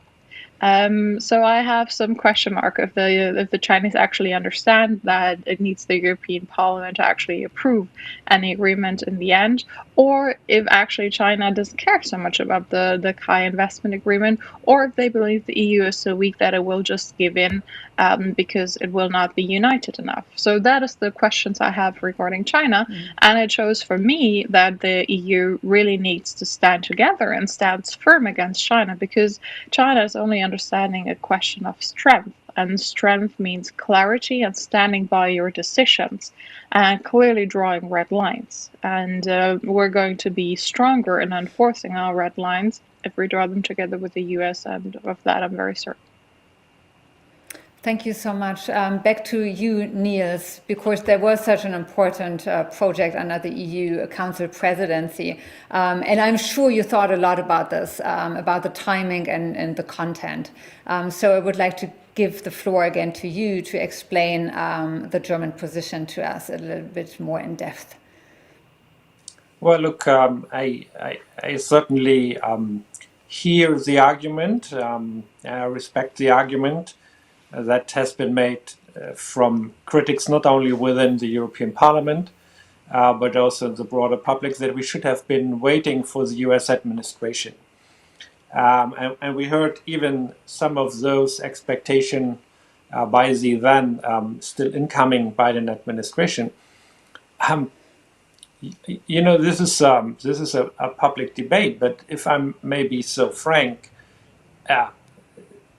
F: So I have some question mark if the Chinese actually understand that it needs the European Parliament to actually approve any agreement in the end, or if actually China doesn't care so much about the Kai investment agreement, or if they believe the EU is so weak that it will just give in because it will not be united enough. So that is the questions I have regarding China, and it shows for me that the EU really needs to stand together and stands firm against China, because China is only understanding a question of strength, and strength means clarity and standing by your decisions and clearly drawing red lines. And we're going to be stronger in enforcing our red lines if we draw them together with the US, and of that I'm very certain.
B: Thank you so much. Back to you, Niels, because there was such an important project under the EU Council presidency. And I'm sure you thought a lot about this, about the timing and the content. So I would like to give the floor again to you to explain the German position to us a little bit more in depth.
E: Well, look, I certainly hear the argument. I respect the argument that has been made from critics not only within the European Parliament, but also the broader public, that we should have been waiting for the US administration. And we heard even some of those expectations by the then still incoming Biden administration. You know, this is a public debate, but if I may be so frank,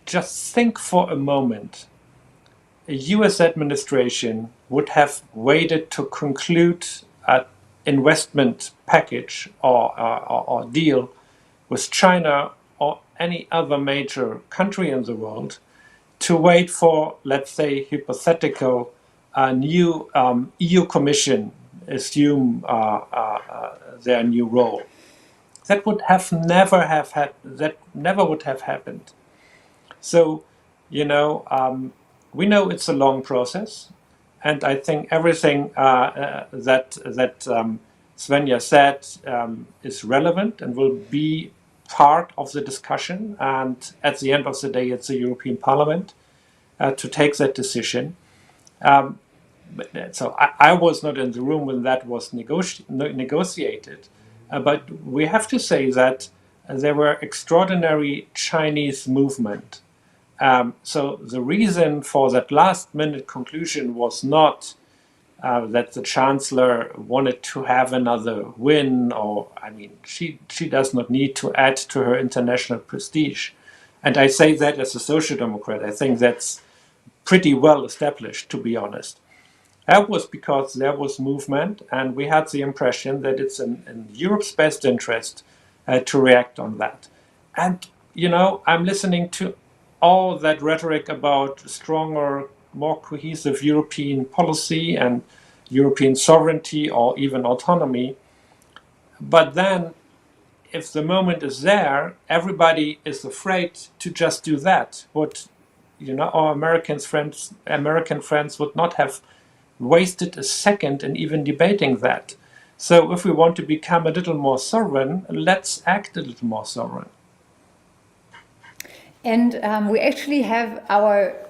E: just think for a moment, a US administration would have waited to conclude an investment package or deal with China or any other major country in the world to wait for, let's say, hypothetical new EU Commission assume their new role. That would have never would have happened. So, you know, we know it's a long process, and I think everything that Svenja said is relevant and will be part of the discussion. And at the end of the day, it's the European Parliament to take that decision. So I was not in the room when that was negotiated, but we have to say that there were extraordinary Chinese movement. So the reason for that last-minute conclusion was not that the Chancellor wanted to have another win, or, I mean, she does not need to add to her international prestige. And I say that as a social democrat. I think that's pretty well established, to be honest. That was because there was movement, and we had the impression that it's in Europe's best interest to react on that. And, you know, I'm listening to all that rhetoric about stronger, more cohesive European policy and European sovereignty or even autonomy. But then, if the moment is there, everybody is afraid to just do that. What, you know, our American friends would not have wasted a second in even debating that. So if we want to become a little more sovereign, let's act a little more sovereign.
B: And we actually have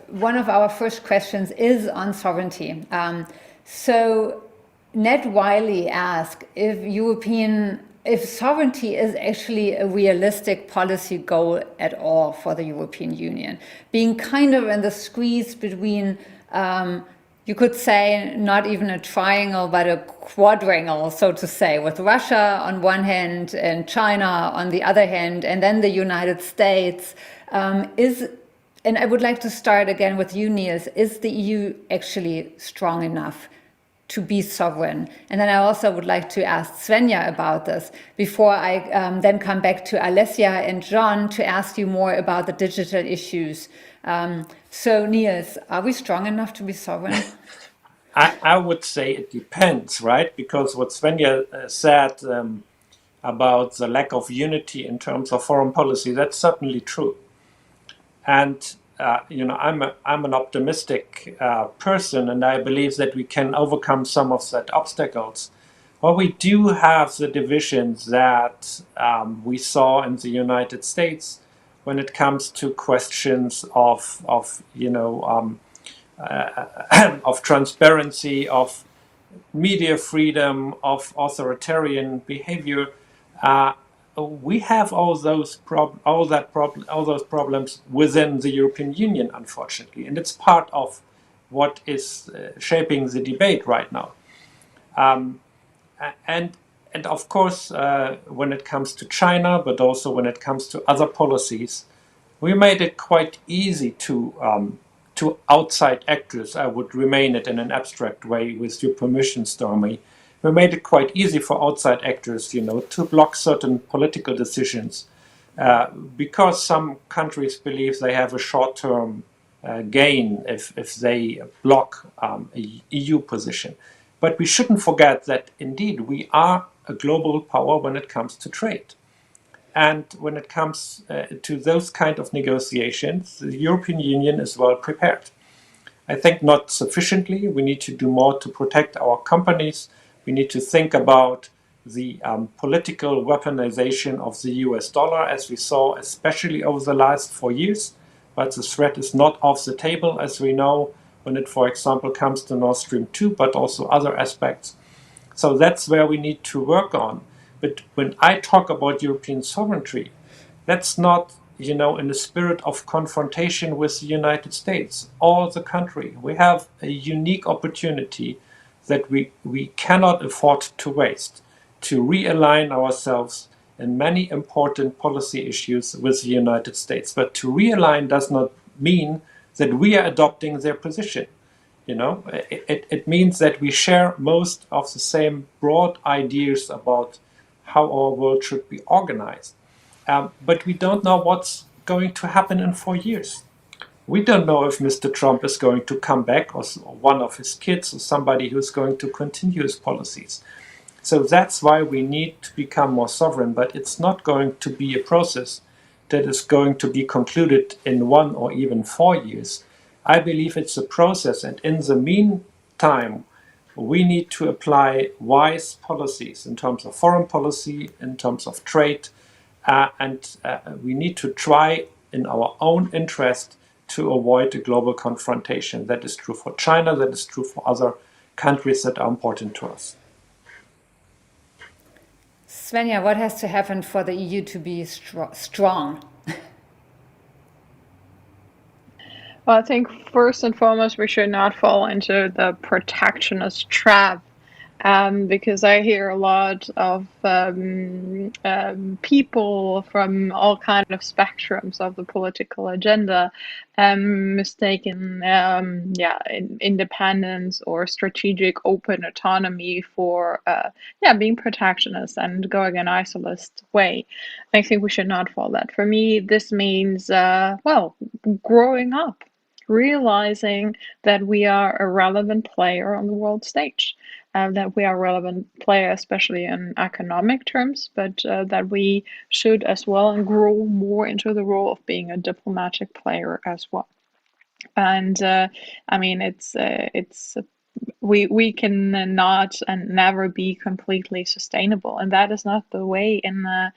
B: one of our first questions is on sovereignty. So Ned Wiley asked if sovereignty is actually a realistic policy goal at all for the European Union, being kind of in the squeeze between you could say not even a triangle, but a quadrangle, so to say, with Russia on one hand and China on the other hand, and then the United States. And I would like to start again with you, Niels. Is the EU actually strong enough to be sovereign? And then I also would like to ask Svenja about this before I then come back to Alessia and John to ask you more about the digital issues. So Niels, are we strong enough to be sovereign?
E: I would say it depends, right? Because what Svenja said about the lack of unity in terms of foreign policy, that's certainly true. And I'm an optimistic person, and I believe that we can overcome some of that obstacles. Well, we do have the divisions that we saw in the United States when it comes to questions of of transparency, of media freedom, of authoritarian behavior. We have all those problems within the European Union, unfortunately, and it's part of what is shaping the debate right now. And of course, when it comes to China, but also when it comes to other policies, we made it quite easy to outside actors. I would remain it in an abstract way, with your permission, Stormy. We made it quite easy for outside actors, to block certain political decisions, because some countries believe they have a short-term gain if they block a EU position. But we shouldn't forget that indeed we are a global power when it comes to trade. And when it comes to those kind of negotiations, the European Union is well prepared. I think not sufficiently. We need to do more to protect our companies. We need to think about the political weaponization of the US dollar, as we saw, especially over the last 4 years. But the threat is not off the table, as we know, when it, for example, comes to Nord Stream 2, but also other aspects. So that's where we need to work on. But when I talk about European sovereignty, that's not, in the spirit of confrontation with the United States or the country. We have a unique opportunity that we cannot afford to waste, to realign ourselves in many important policy issues with the United States. But to realign does not mean that we are adopting their position. It means that we share most of the same broad ideas about how our world should be organized. But we don't know what's going to happen in 4 years. We don't know if Mr. Trump is going to come back, or one of his kids, or somebody who's going to continue his policies. So that's why we need to become more sovereign, but it's not going to be a process that is going to be concluded in 1 or even 4 years. I believe it's a process, and in the meantime, we need to apply wise policies in terms of foreign policy, in terms of trade, and we need to try in our own interest to avoid a global confrontation. That is true for China, that is true for other countries that are important to us.
B: Svenja, what has to happen for the EU to be strong?
F: Well, I think first and foremost, we should not fall into the protectionist trap, because I hear a lot of people from all kinds of spectrums of the political agenda mistaken independence or strategic open autonomy for being protectionist and going an isolist way. I think we should not fall that. For me, this means growing up, realizing that we are a relevant player on the world stage, that we are a relevant player, especially in economic terms, but that we should as well grow more into the role of being a diplomatic player as well. And we can not and never be completely sustainable, and that is not the way in a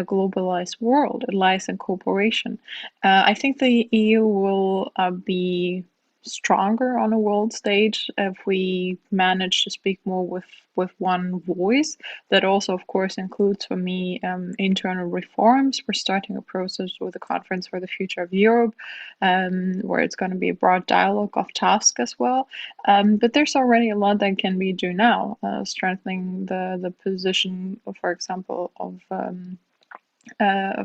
F: globalized world. It lies in cooperation. I think the EU will be stronger on a world stage if we manage to speak more with one voice. That also, of course, includes for me internal reforms. We're starting a process with the Conference for the Future of Europe, where it's going to be a broad dialogue of tasks as well. But there's already a lot that can be done now, strengthening the position, for example, of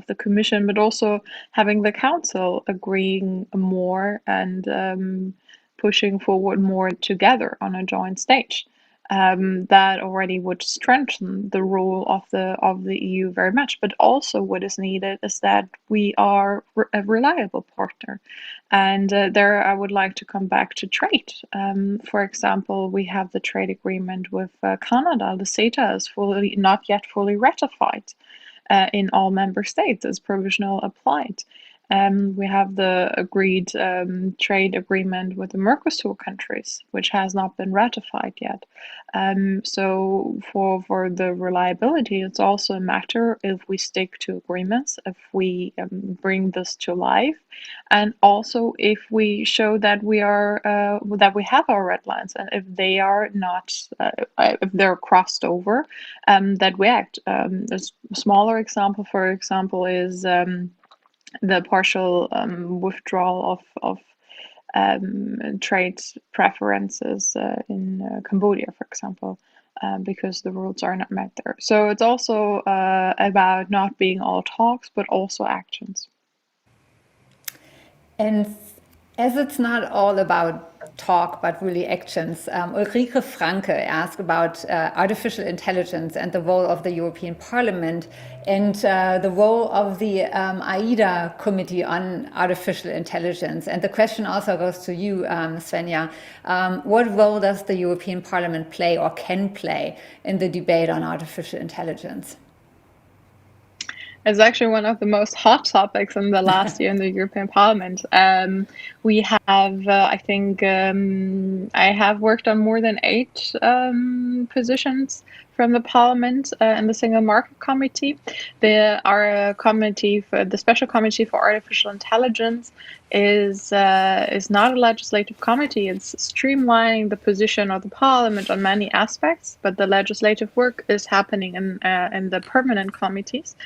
F: the Commission, but also having the Council agreeing more and pushing forward more together on a joint stage. That already would strengthen the role of the EU very much. But also, what is needed is that we are a reliable partner, and there I would like to come back to trade. For example, we have the trade agreement with Canada. The CETA is not yet fully ratified in all member states as provisional applied. We have the agreed trade agreement with the Mercosur countries, which has not been ratified yet. So for the reliability, it's also a matter if we stick to agreements, if we bring this to life, and also if we show that we are that we have our red lines, and if they are not, if they're crossed over, that we act. A smaller example, for example, is the partial withdrawal of trade preferences in Cambodia, for example, because the rules are not met there. So it's also about not being all talks, but also actions.
B: And as it's not all about talk, but really actions, Ulrike Franke asked about artificial intelligence and the role of the European Parliament and the role of the AIDA Committee on Artificial Intelligence. And the question also goes to you, Svenja. What role does the European Parliament play or can play in the debate on artificial intelligence?
F: It's actually one of the most hot topics in the last year in the European Parliament. We have, I think, I have worked on more than 8 positions from the Parliament in the Single Market Committee. Our committee, the Special Committee for Artificial Intelligence, is not a legislative committee. It's streamlining the position of the Parliament on many aspects, but the legislative work is happening in the permanent committees.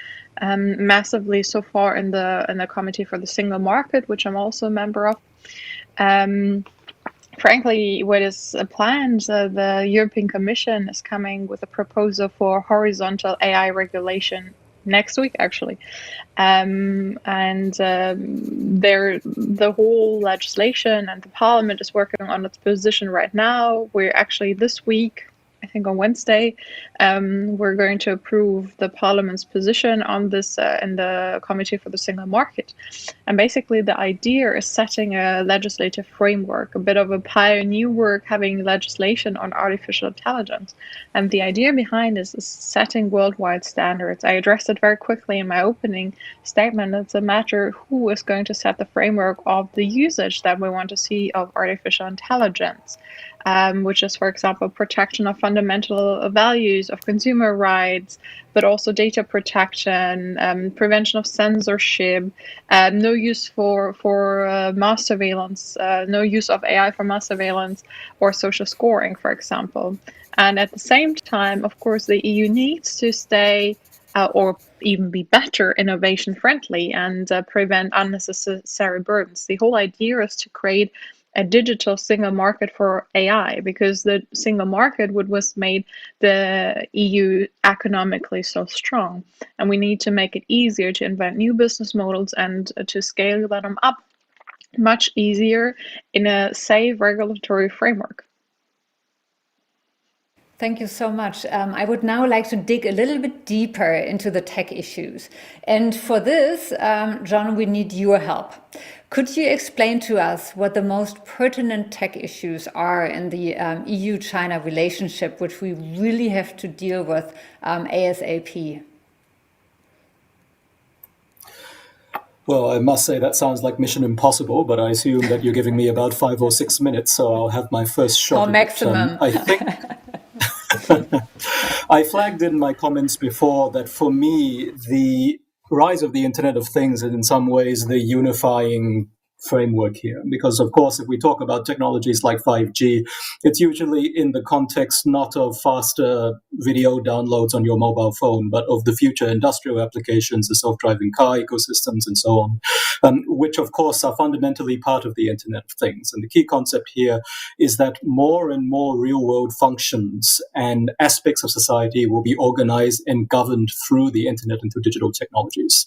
F: Massively so far in the Committee for the Single Market, which I'm also a member of. Frankly, what is planned, the European Commission is coming with a proposal for horizontal AI regulation next week, actually. The whole legislation and the Parliament is working on its position right now. We're actually this week, I think on Wednesday, we're going to approve the Parliament's position on this in the Committee for the Single Market. And basically the idea is setting a legislative framework, a bit of a pioneer work, having legislation on artificial intelligence. And the idea behind this is setting worldwide standards. I addressed it very quickly in my opening statement. It's a matter who is going to set the framework of the usage that we want to see of artificial intelligence. Which is, for example, protection of fundamental values of consumer rights, but also data protection, prevention of censorship, no use for mass surveillance, no use of AI for mass surveillance or social scoring, for example. And at the same time, of course, the EU needs to stay or even be better innovation friendly and prevent unnecessary burdens. The whole idea is to create a digital single market for AI, because the single market was made the EU economically so strong. And we need to make it easier to invent new business models and to scale them up much easier in a safe regulatory framework.
B: Thank you so much. I would now like to dig a little bit deeper into the tech issues. And for this, John, we need your help. Could you explain to us what the most pertinent tech issues are in the EU-China relationship, which we really have to deal with ASAP?
D: Well, I must say that sounds like Mission Impossible, but I assume that you're giving me about 5 or 6 minutes, so I'll have my first shot.
B: Or maximum.
D: I think I flagged in my comments before that for me, the rise of the Internet of Things is in some ways the unifying framework here, because of course if we talk about technologies like 5G, it's usually in the context not of faster video downloads on your mobile phone, but of the future industrial applications, the self-driving car ecosystems and so on, which of course are fundamentally part of the Internet of Things. And the key concept here is that more and more real-world functions and aspects of society will be organized and governed through the Internet and through digital technologies.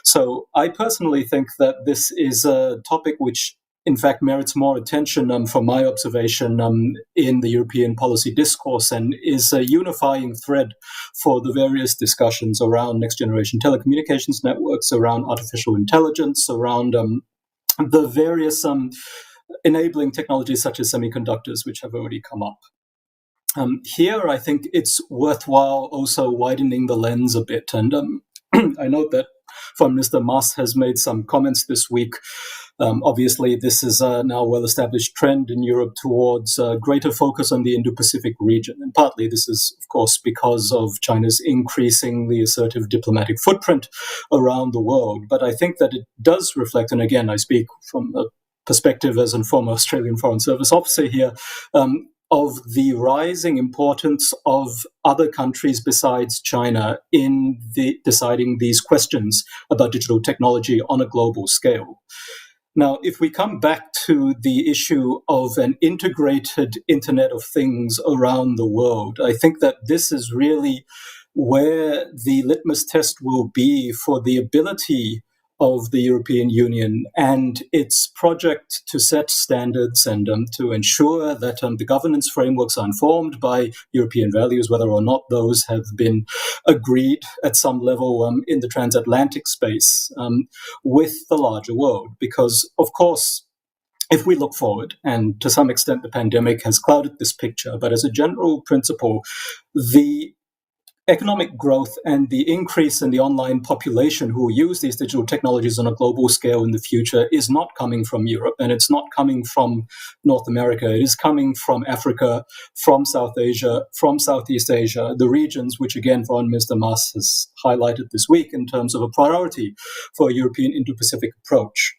D: So I personally think that this is a topic which in fact merits more attention from my observation in the European policy discourse, and is a unifying thread for the various discussions around next generation telecommunications networks, around artificial intelligence, around the various enabling technologies such as semiconductors, which have already come up. Here, I think it's worthwhile also widening the lens a bit. And I note that Foreign Minister Mas has made some comments this week. Obviously, this is a now well-established trend in Europe towards greater focus on the Indo-Pacific region. And partly this is, of course, because of China's increasingly assertive diplomatic footprint around the world. But I think that it does reflect, and again, I speak from a perspective as a former Australian Foreign Service officer here, of the rising importance of other countries besides China in deciding these questions about digital technology on a global scale. Now, if we come back to the issue of an integrated Internet of Things around the world, I think that this is really where the litmus test will be for the ability of the European Union and its project to set standards and to ensure that the governance frameworks are informed by European values, whether or not those have been agreed at some level in the transatlantic space with the larger world. Because, of course, if we look forward, and to some extent the pandemic has clouded this picture, but as a general principle, the economic growth and the increase in the online population who will use these digital technologies on a global scale in the future is not coming from Europe, and it's not coming from North America. It is coming from Africa, from South Asia, from Southeast Asia, the regions which, again, Foreign Minister Mas has highlighted this week in terms of a priority for a European Indo-Pacific approach.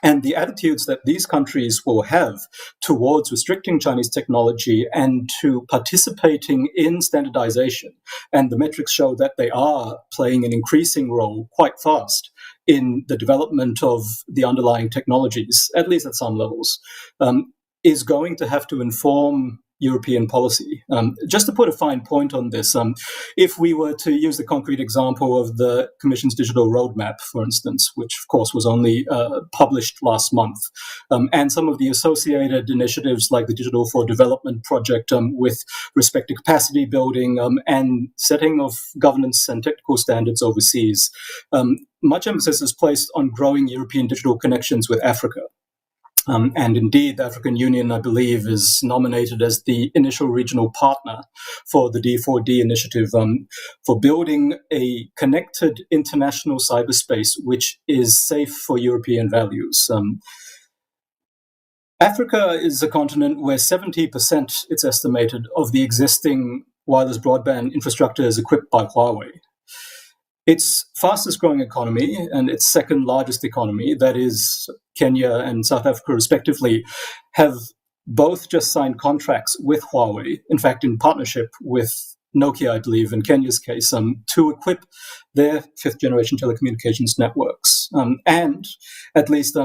D: And the attitudes that these countries will have towards restricting Chinese technology and to participating in standardization, and the metrics show that they are playing an increasing role quite fast in the development of the underlying technologies, at least at some levels, is going to have to inform European policy. Just to put a fine point on this, if we were to use the concrete example of the Commission's digital roadmap, for instance, which of course was only published last month, and some of the associated initiatives like the Digital for Development project with respect to capacity building and setting of governance and technical standards overseas, much emphasis is placed on growing European digital connections with Africa. And indeed, the African Union, I believe, is nominated as the initial regional partner for the D4D initiative for building a connected international cyberspace which is safe for European values. Africa is a continent where 70%, it's estimated, of the existing wireless broadband infrastructure is equipped by Huawei. Its fastest growing economy and its second largest economy, that is Kenya and South Africa respectively, have both just signed contracts with Huawei, in fact in partnership with Nokia, I believe, in Kenya's case, to equip their fifth generation telecommunications networks. And at least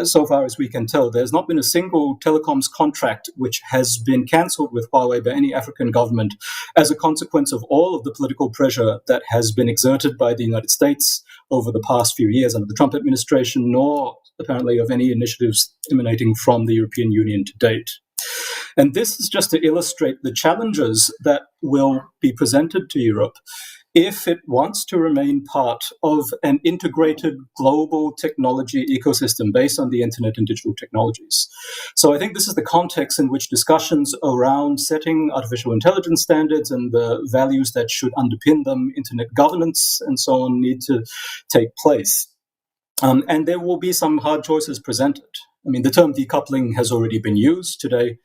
D: so far as we can tell, there's not been a single telecoms contract which has been cancelled with Huawei by any African government as a consequence of all of the political pressure that has been exerted by the United States over the past few years under the Trump administration, nor apparently of any initiatives emanating from the European Union to date. And this is just to illustrate the challenges that will be presented to Europe if it wants to remain part of an integrated global technology ecosystem based on the internet and digital technologies. So I think this is the context in which discussions around setting artificial intelligence standards and the values that should underpin them, internet governance and so on, need to take place. And there will be some hard choices presented. I mean, the term decoupling has already been used today.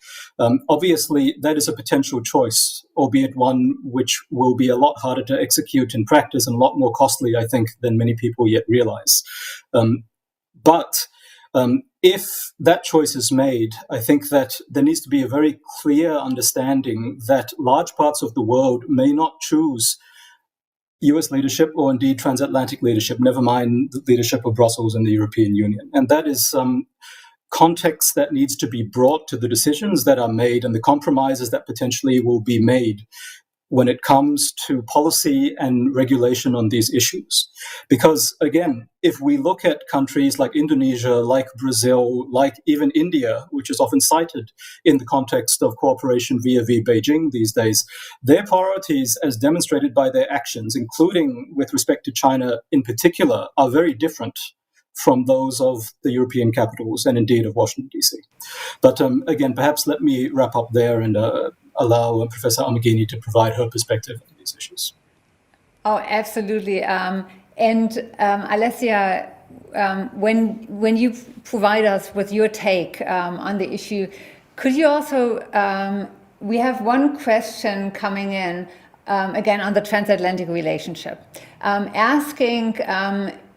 D: Obviously, that is a potential choice, albeit one which will be a lot harder to execute in practice and a lot more costly, I think, than many people yet realize. But If that choice is made, I think that there needs to be a very clear understanding that large parts of the world may not choose US leadership or indeed transatlantic leadership, never mind the leadership of Brussels and the European Union. And that is context that needs to be brought to the decisions that are made and the compromises that potentially will be made when it comes to policy and regulation on these issues. Because again, if we look at countries like Indonesia, like Brazil, like even India, which is often cited in the context of cooperation via Beijing these days, their priorities as demonstrated by their actions, including with respect to China in particular, are very different from those of the European capitals and indeed of Washington, D.C. But again, perhaps let me wrap up there and allow Professor Amighini to provide her perspective on these issues.
B: Oh, absolutely. Alessia, when you provide us with your take on the issue, could you also, we have one question coming in, again, on the transatlantic relationship, asking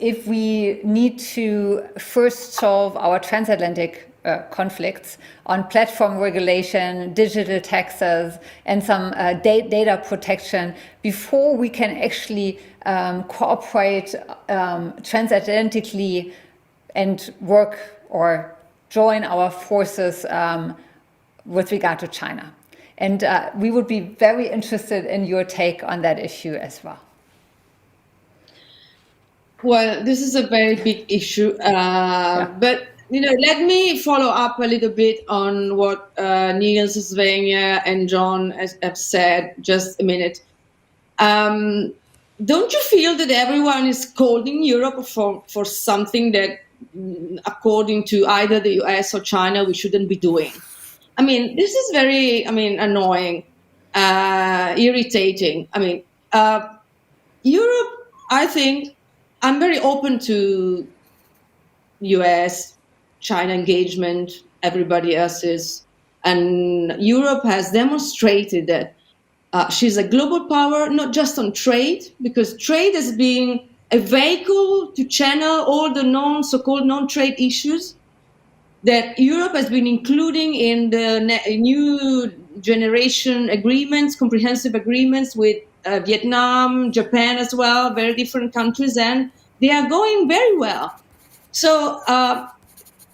B: if we need to first solve our transatlantic conflicts on platform regulation, digital taxes, and some data protection before we can actually cooperate transatlantically and work or join our forces with regard to China. And we would be very interested in your take on that issue as well.
C: Well, this is a very big issue, but let me follow up a little bit on what Niels, Svenja, and John have said. Just a minute. Don't you feel that everyone is scolding Europe for something that, according to either the US or China, we shouldn't be doing? I mean, this is very, annoying, irritating. Europe, I think, I'm very open to US, China engagement, everybody else is. And Europe has demonstrated that she's a global power, not just on trade, because trade has been a vehicle to channel all the so-called non-trade issues that Europe has been including in the new generation agreements, comprehensive agreements with Vietnam, Japan as well, very different countries, and they are going very well. So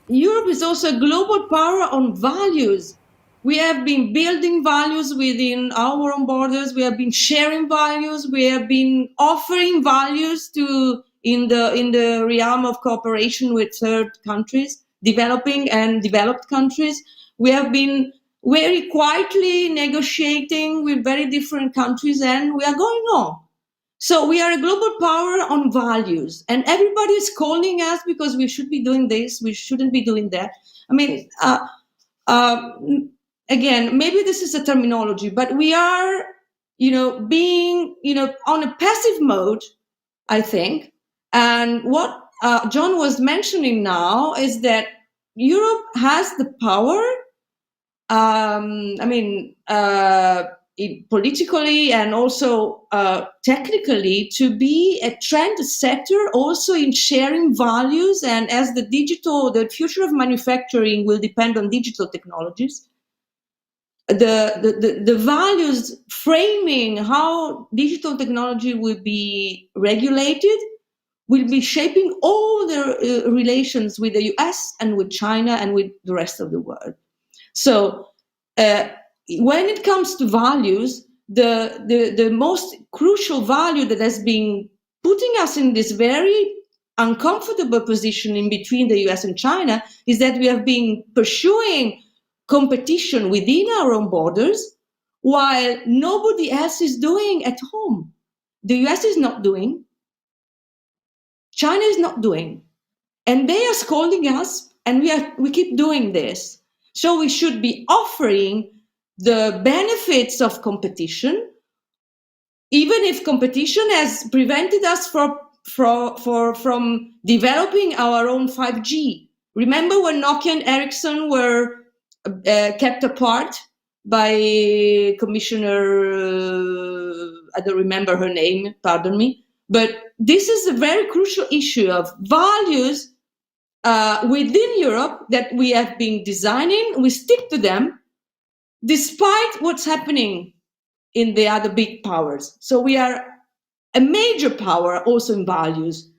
C: Europe is also a global power on values. We have been building values within our own borders. We have been sharing values. We have been offering values in the realm of cooperation with third countries, developing and developed countries. We have been very quietly negotiating with very different countries, and we are going on. So we are a global power on values, and everybody is calling us because we should be doing this, we shouldn't be doing that. Again, maybe this is a terminology, but we are, being, on a passive mode, I think. And what John was mentioning now is that Europe has the power, politically and also technically, to be a trend setter also in sharing values. And as the future of manufacturing will depend on digital technologies, the values framing how digital technology will be regulated will be shaping all the relations with the US and with China and with the rest of the world. So when it comes to values, the most crucial value that has been putting us in this very uncomfortable position in between the US and China is that we have been pursuing competition within our own borders while nobody else is doing at home. The US is not doing, China is not doing, and they are scolding us, and we keep doing this. So we should be offering the benefits of competition, even if competition has prevented us from developing our own 5G. Remember when Nokia and Ericsson were kept apart by Commissioner, I don't remember her name, pardon me, but this is a very crucial issue of values within Europe that we have been designing. We stick to them despite what's happening in the other big powers. So we are a major power also in values.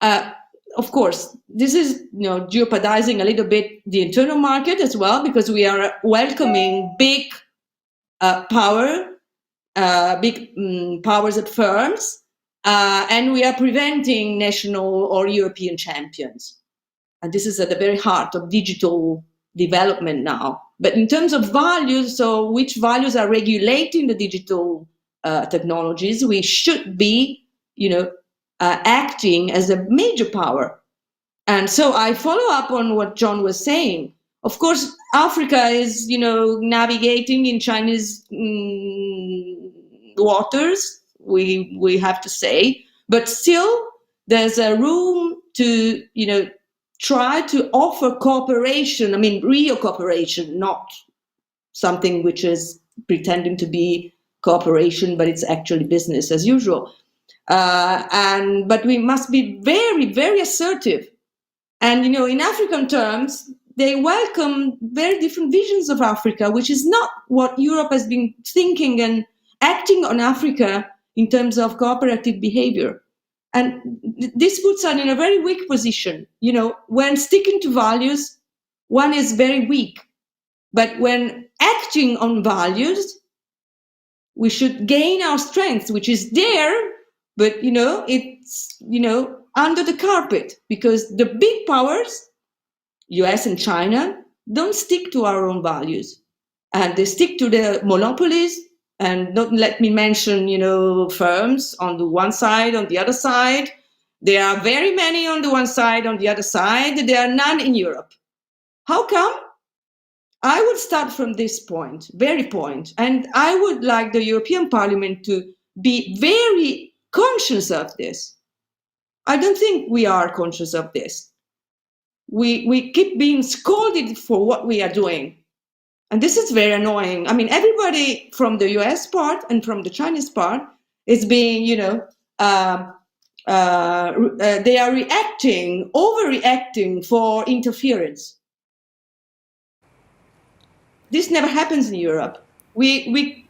C: Of course, this is jeopardizing a little bit the internal market as well, because we are welcoming big powers at firms, and we are preventing national or European champions. And this is at the very heart of digital development now. But in terms of values, so which values are regulating the digital technologies, we should be, acting as a major power. And so I follow up on what John was saying. Of course, Africa is, navigating in Chinese waters, we have to say, but still there's a room to, try to offer cooperation. I mean, real cooperation, not something which is pretending to be cooperation, but it's actually business as usual. But we must be very, very assertive. And, in African terms, they welcome very different visions of Africa, which is not what Europe has been thinking and acting on Africa in terms of cooperative behavior. And this puts us in a very weak position. When sticking to values, one is very weak. But when acting on values, we should gain our strength, which is there, but, it's, under the carpet, because the big powers, US and China, don't stick to our own values. And they stick to the monopolies. And don't let me mention, firms on the one side, on the other side. There are very many on the one side, on the other side. There are none in Europe. How come? I would start from this point, very point. And I would like the European Parliament to be very conscious of this. I don't think we are conscious of this. We keep being scolded for what we are doing. And this is very annoying. I mean, everybody from the US part and from the Chinese part is being, they are overreacting for interference. This never happens in Europe. We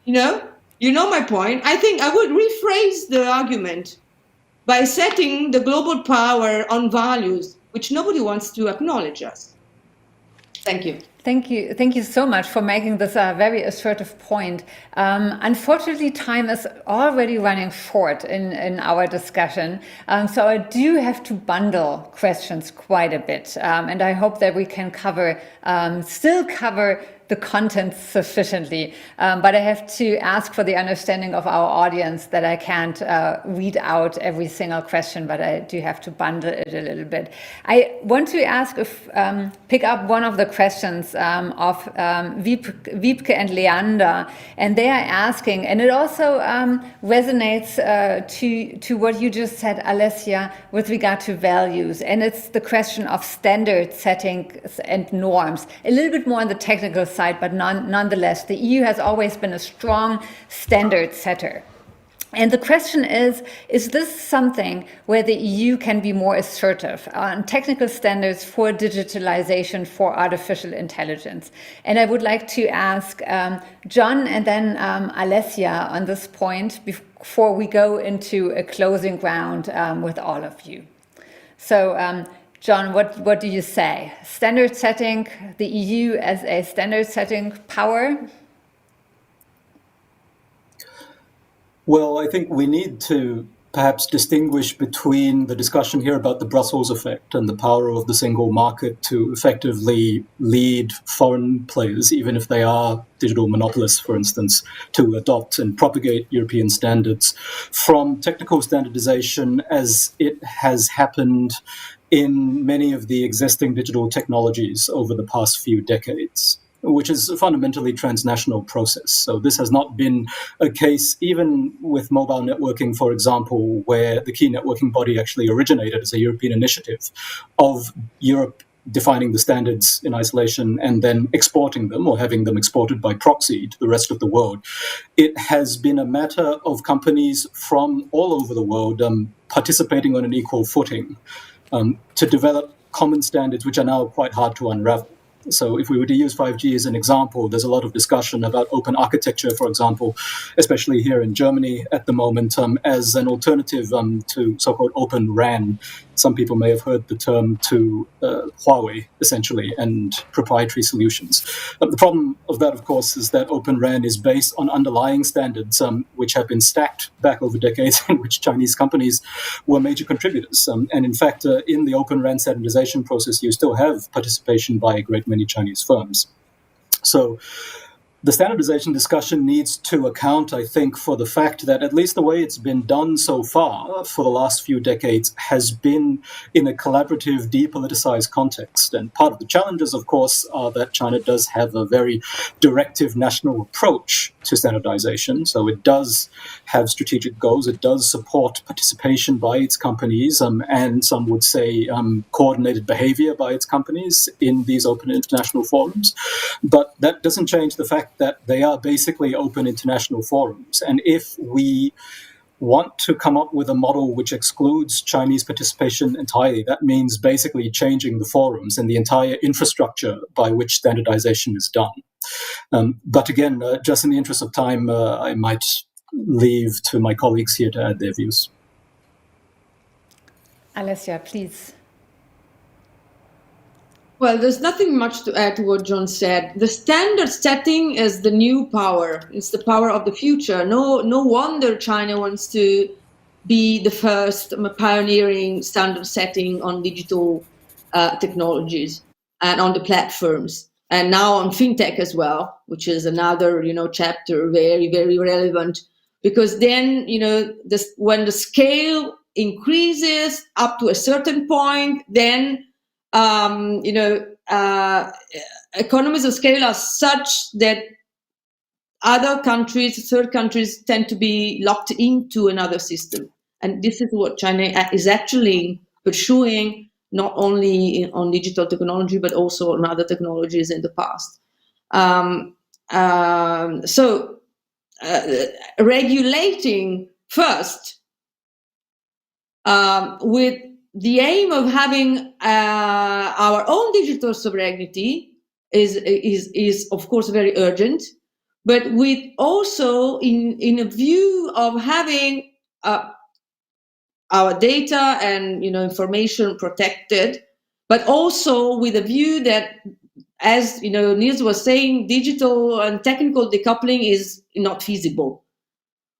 C: my point. I think I would rephrase the argument by setting the global power on values, which nobody wants to acknowledge us. Thank you.
B: Thank you so much for making this a very assertive point. Unfortunately, time is already running short in our discussion, so I do have to bundle questions quite a bit, and I hope that we can still cover the content sufficiently, but I have to ask for the understanding of our audience that I can't read out every single question, but I do have to bundle it a little bit. I want to pick up one of the questions of Wiebke and Leander, and they are asking, and it also resonates to what you just said, Alessia, with regard to values, and it's the question of standard settings and norms, a little bit more on the technical side, but nonetheless, the EU has always been a strong standard setter. And the question is this something where the EU can be more assertive on technical standards for digitalization, for artificial intelligence? And I would like to ask John and then Alessia on this point before we go into a closing round with all of you. So, John, what do you say? Standard setting, the EU as a standard setting power?
D: Well, I think we need to perhaps distinguish between the discussion here about the Brussels effect and the power of the single market to effectively lead foreign players, even if they are digital monopolists, for instance, to adopt and propagate European standards, from technical standardization as it has happened in many of the existing digital technologies over the past few decades, which is a fundamentally transnational process. So this has not been a case, even with mobile networking, for example, where the key networking body actually originated as a European initiative of Europe defining the standards in isolation and then exporting them or having them exported by proxy to the rest of the world. It has been a matter of companies from all over the world participating on an equal footing to develop common standards which are now quite hard to unravel. So if we were to use 5G as an example, there's a lot of discussion about open architecture, for example, especially here in Germany at the moment, as an alternative to so-called open RAN. Some people may have heard the term to Huawei, essentially, and proprietary solutions. The problem of that, of course, is that open RAN is based on underlying standards which have been stacked back over decades in which Chinese companies were major contributors. And in fact, in the open RAN standardization process, you still have participation by a great many Chinese firms. So the standardization discussion needs to account, I think, for the fact that at least the way it's been done so far for the last few decades has been in a collaborative, depoliticized context. And part of the challenges, of course, are that China does have a very directive national approach to standardization. So it does have strategic goals. It does support participation by its companies, and some would say coordinated behavior by its companies in these open international forums. But that doesn't change the fact that they are basically open international forums. And if we want to come up with a model which excludes Chinese participation entirely, that means basically changing the forums and the entire infrastructure by which standardization is done. But again, just in the interest of time, I might leave to my colleagues here to add their views.
B: Alessia, please.
C: Well, there's nothing much to add to what John said. The standard setting is the new power. It's the power of the future. No wonder China wants to be the first pioneering standard setting on digital technologies and on the platforms. And now on fintech as well, which is another, chapter very, very relevant. Because then, when the scale increases up to a certain point, then economies of scale are such that other countries, third countries, tend to be locked into another system. And this is what China is actually pursuing, not only on digital technology, but also on other technologies in the past. So regulating first with the aim of having our own digital sovereignty is of course very urgent, but with also in a view of having our data and information protected, but also with a view that, as Niels was saying, digital and technical decoupling is not feasible.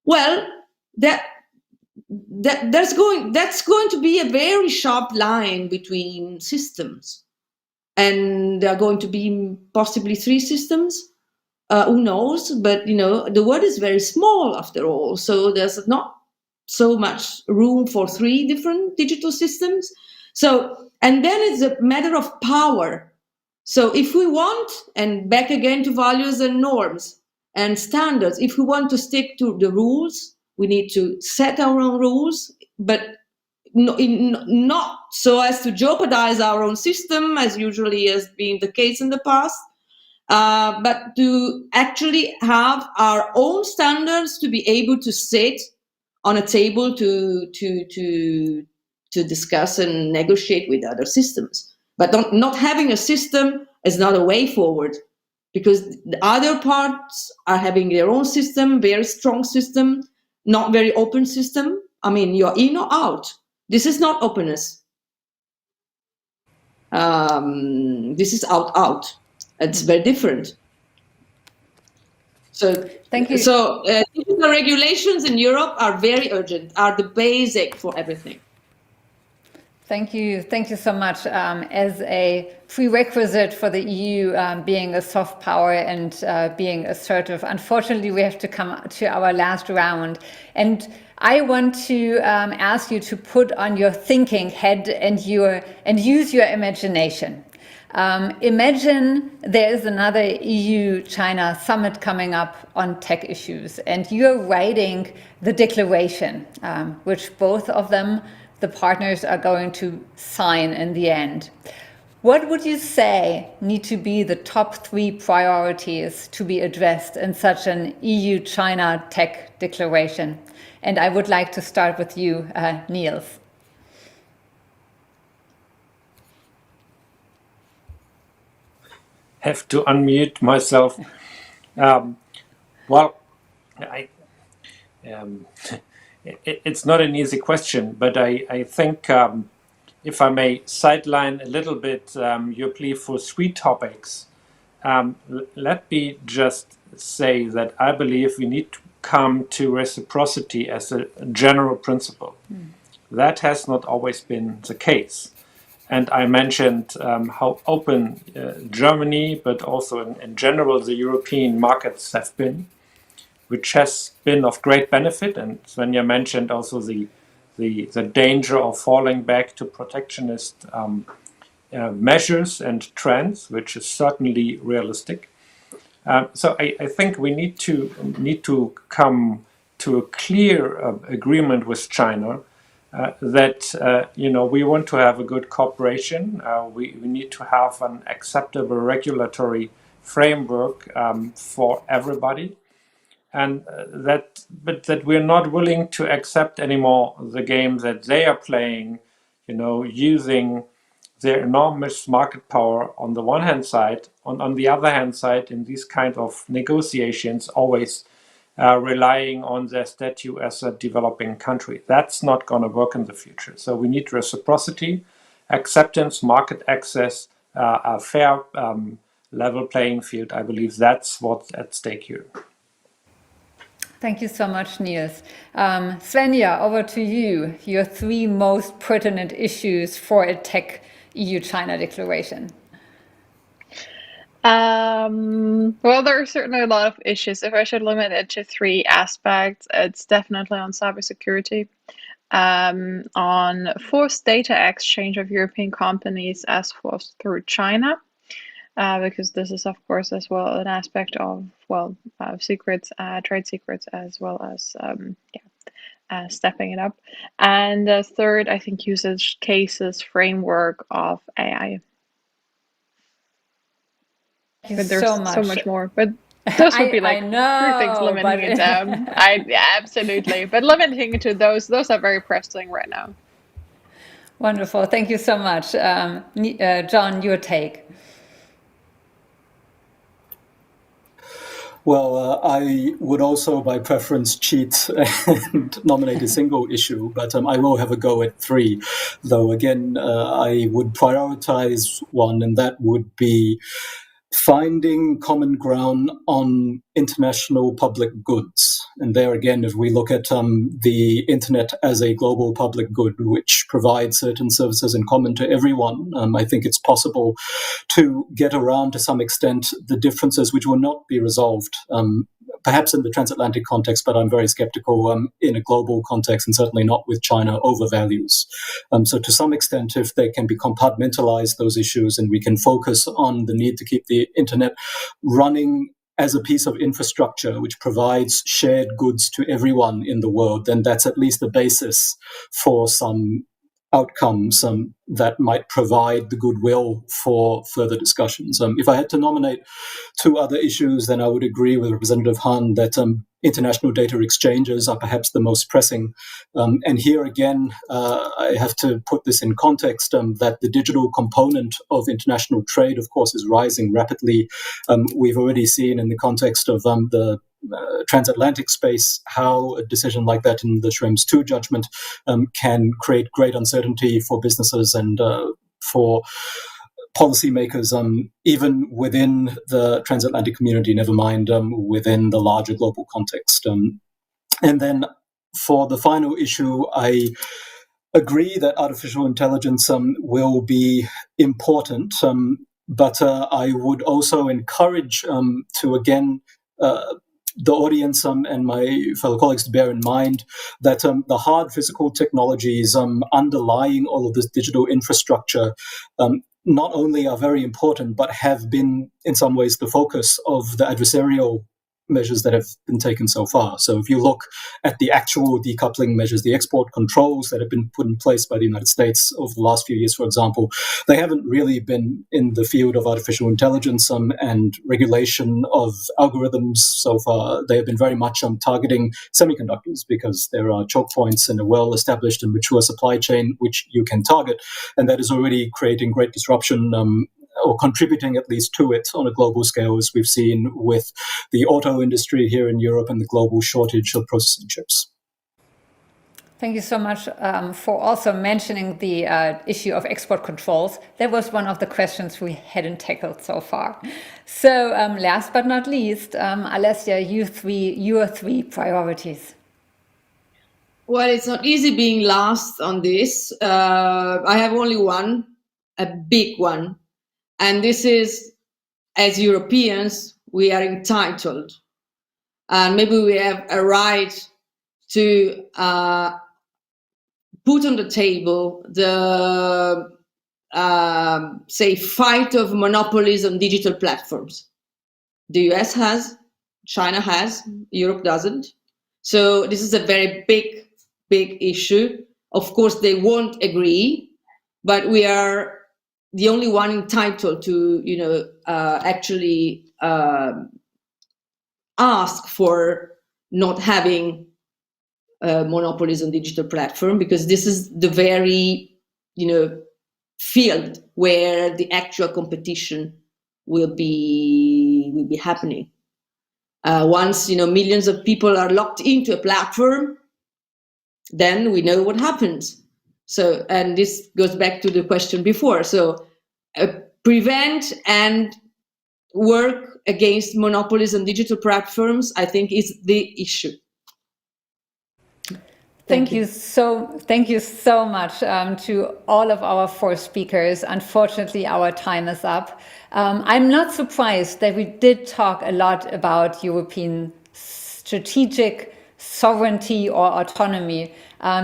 C: Well, that's going to be a very sharp line between systems, and there are going to be possibly 3 systems. Who knows? But the world is very small after all, so there's not so much room for 3 different digital systems. So, and then it's a matter of power. So if we want, and back again to values and norms and standards, if we want to stick to the rules, we need to set our own rules, but not so as to jeopardize our own system, as usually has been the case in the past, but to actually have our own standards to be able to sit on a table to discuss and negotiate with other systems. But not having a system is not a way forward, because the other parts are having their own system, very strong system, not very open system. I mean, you're in or out. This is not openness. This is out. It's very different. So,
B: thank you.
C: So, digital regulations in Europe are very urgent, are the basic for everything.
B: Thank you so much. As a prerequisite for the EU being a soft power and being assertive, unfortunately, we have to come to our last round. And I want to ask you to put on your thinking hat and use your imagination. Imagine there is another EU-China summit coming up on tech issues, and you're writing the declaration, which both of them, the partners, are going to sign in the end. What would you say need to be the top 3 priorities to be addressed in such an EU-China tech declaration? And I would like to start with you, Niels.
E: have to unmute myself. Well, it's not an easy question, but I think if I may sideline a little bit your plea for 3 topics, let me just say that I believe we need to come to reciprocity as a general principle. That has not always been the case. And I mentioned how open Germany, but also in general the European markets have been, which has been of great benefit. And Svenja mentioned also the danger of falling back to protectionist measures and trends, which is certainly realistic. So I think we need to come to a clear agreement with China that we want to have a good cooperation. We need to have an acceptable regulatory framework for everybody, and that we're not willing to accept anymore the game that they are playing, using their enormous market power on the one hand side, on the other hand side, in these kind of negotiations, always relying on their status as a developing country. That's not going to work in the future. So we need reciprocity, acceptance, market access, a fair level playing field. I believe that's what's at stake here.
B: Thank you so much, Niels. Svenja, over to you. Your 3 most pertinent issues for a tech EU-China declaration.
F: Well, there are certainly a lot of issues. If I should limit it to 3 aspects, it's definitely on cybersecurity, on forced data exchange of European companies as forced through China, because this is, of course, as well an aspect of, secrets, trade secrets, as well as stepping it up. And third, I think usage cases framework of AI. But there's so much more. But those would be like 3 things limiting it down. Absolutely. But limiting it to those are very pressing right now.
B: Wonderful. Thank you so much. John, your take.
D: Well, I would also, by preference, cheat and nominate a single issue, but I will have a go at 3. Though, again, I would prioritize 1, and that would be finding common ground on international public goods. And there again, if we look at the internet as a global public good, which provides certain services in common to everyone, I think it's possible to get around to some extent the differences which will not be resolved, perhaps in the transatlantic context, but I'm very skeptical in a global context, and certainly not with China over values. So to some extent, if they can be compartmentalized, those issues, and we can focus on the need to keep the internet running as a piece of infrastructure which provides shared goods to everyone in the world, then that's at least the basis for some outcomes that might provide the goodwill for further discussions. If I had to nominate 2 other issues, then I would agree with Representative Han that international data exchanges are perhaps the most pressing. And here again, I have to put this in context that the digital component of international trade, of course, is rising rapidly. We've already seen in the context of the transatlantic space how a decision like that in the Schrems II judgment can create great uncertainty for businesses and for policymakers, even within the transatlantic community, never mind within the larger global context. And then for the final issue, I agree that artificial intelligence will be important, but I would also encourage to, again, the audience and my fellow colleagues to bear in mind that the hard physical technologies underlying all of this digital infrastructure not only are very important, but have been in some ways the focus of the adversarial measures that have been taken so far. So if you look at the actual decoupling measures, the export controls that have been put in place by the United States over the last few years, for example, they haven't really been in the field of artificial intelligence and regulation of algorithms so far. They have been very much targeting semiconductors because there are choke points in a well-established and mature supply chain which you can target, and that is already creating great disruption or contributing at least to it on a global scale, as we've seen with the auto industry here in Europe and the global shortage of processing chips.
B: Thank you so much for also mentioning the issue of export controls. That was one of the questions we hadn't tackled so far. So last but not least, Alessia, your three priorities.
C: Well, it's not easy being last on this. I have only one, a big one. And this is, as Europeans, we are entitled. And maybe we have a right to put on the table the, say, fight of monopolies on digital platforms. The US has, China has, Europe doesn't. So this is a very big issue. Of course, they won't agree, but we are the only one entitled to, actually ask for not having monopolies on digital platform, because this is the very, field where the actual competition will be happening. Once, millions of people are locked into a platform, then we know what happens. So, and this goes back to the question before. So, prevent and work against monopolies on digital platforms, I think, is the issue.
B: Thank you so much to all of our four speakers. Unfortunately, our time is up. I'm not surprised that we did talk a lot about European strategic sovereignty or autonomy.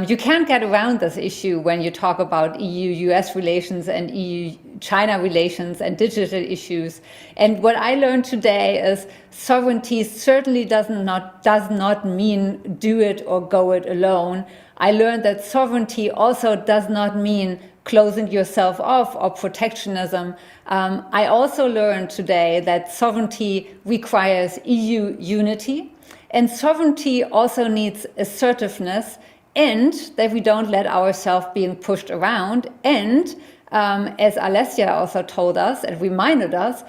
B: You can't get around this issue when you talk about EU-US relations and EU-China relations and digital issues. And what I learned today is sovereignty certainly does not mean do it or go it alone. I learned that sovereignty also does not mean closing yourself off or protectionism. I also learned today that sovereignty requires EU unity, and sovereignty also needs assertiveness, and that we don't let ourselves being pushed around. And as Alessia also told us and reminded us,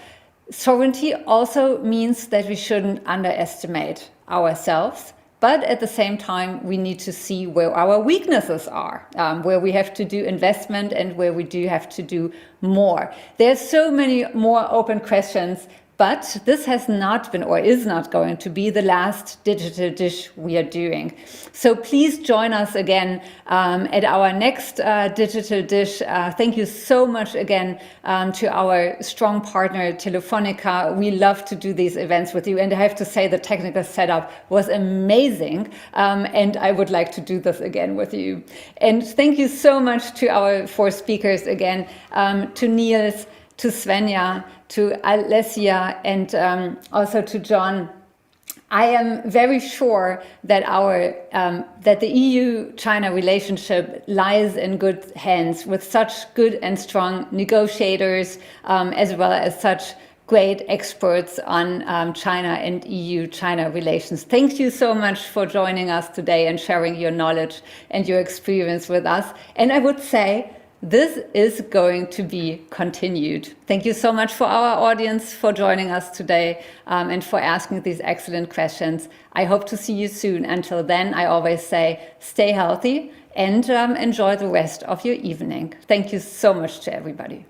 B: sovereignty also means that we shouldn't underestimate ourselves. But at the same time, we need to see where our weaknesses are, where we have to do investment and where we do have to do more. There's so many more open questions, but this has not been or is not going to be the last digital dish we are doing. So please join us again at our next digital dish. Thank you so much again to our strong partner, Telefónica. We love to do these events with you. And I have to say the technical setup was amazing. And I would like to do this again with you. And thank you so much to our four speakers again, to Niels, to Svenja, to Alessia, and also to John. I am very sure that that the EU-China relationship lies in good hands with such good and strong negotiators, as well as such great experts on China and EU-China relations. Thank you so much for joining us today and sharing your knowledge and your experience with us. And I would say, this is going to be continued. Thank you so much for our audience for joining us today and for asking these excellent questions. I hope to see you soon. Until then, I always say, stay healthy and enjoy the rest of your evening. Thank you so much to everybody.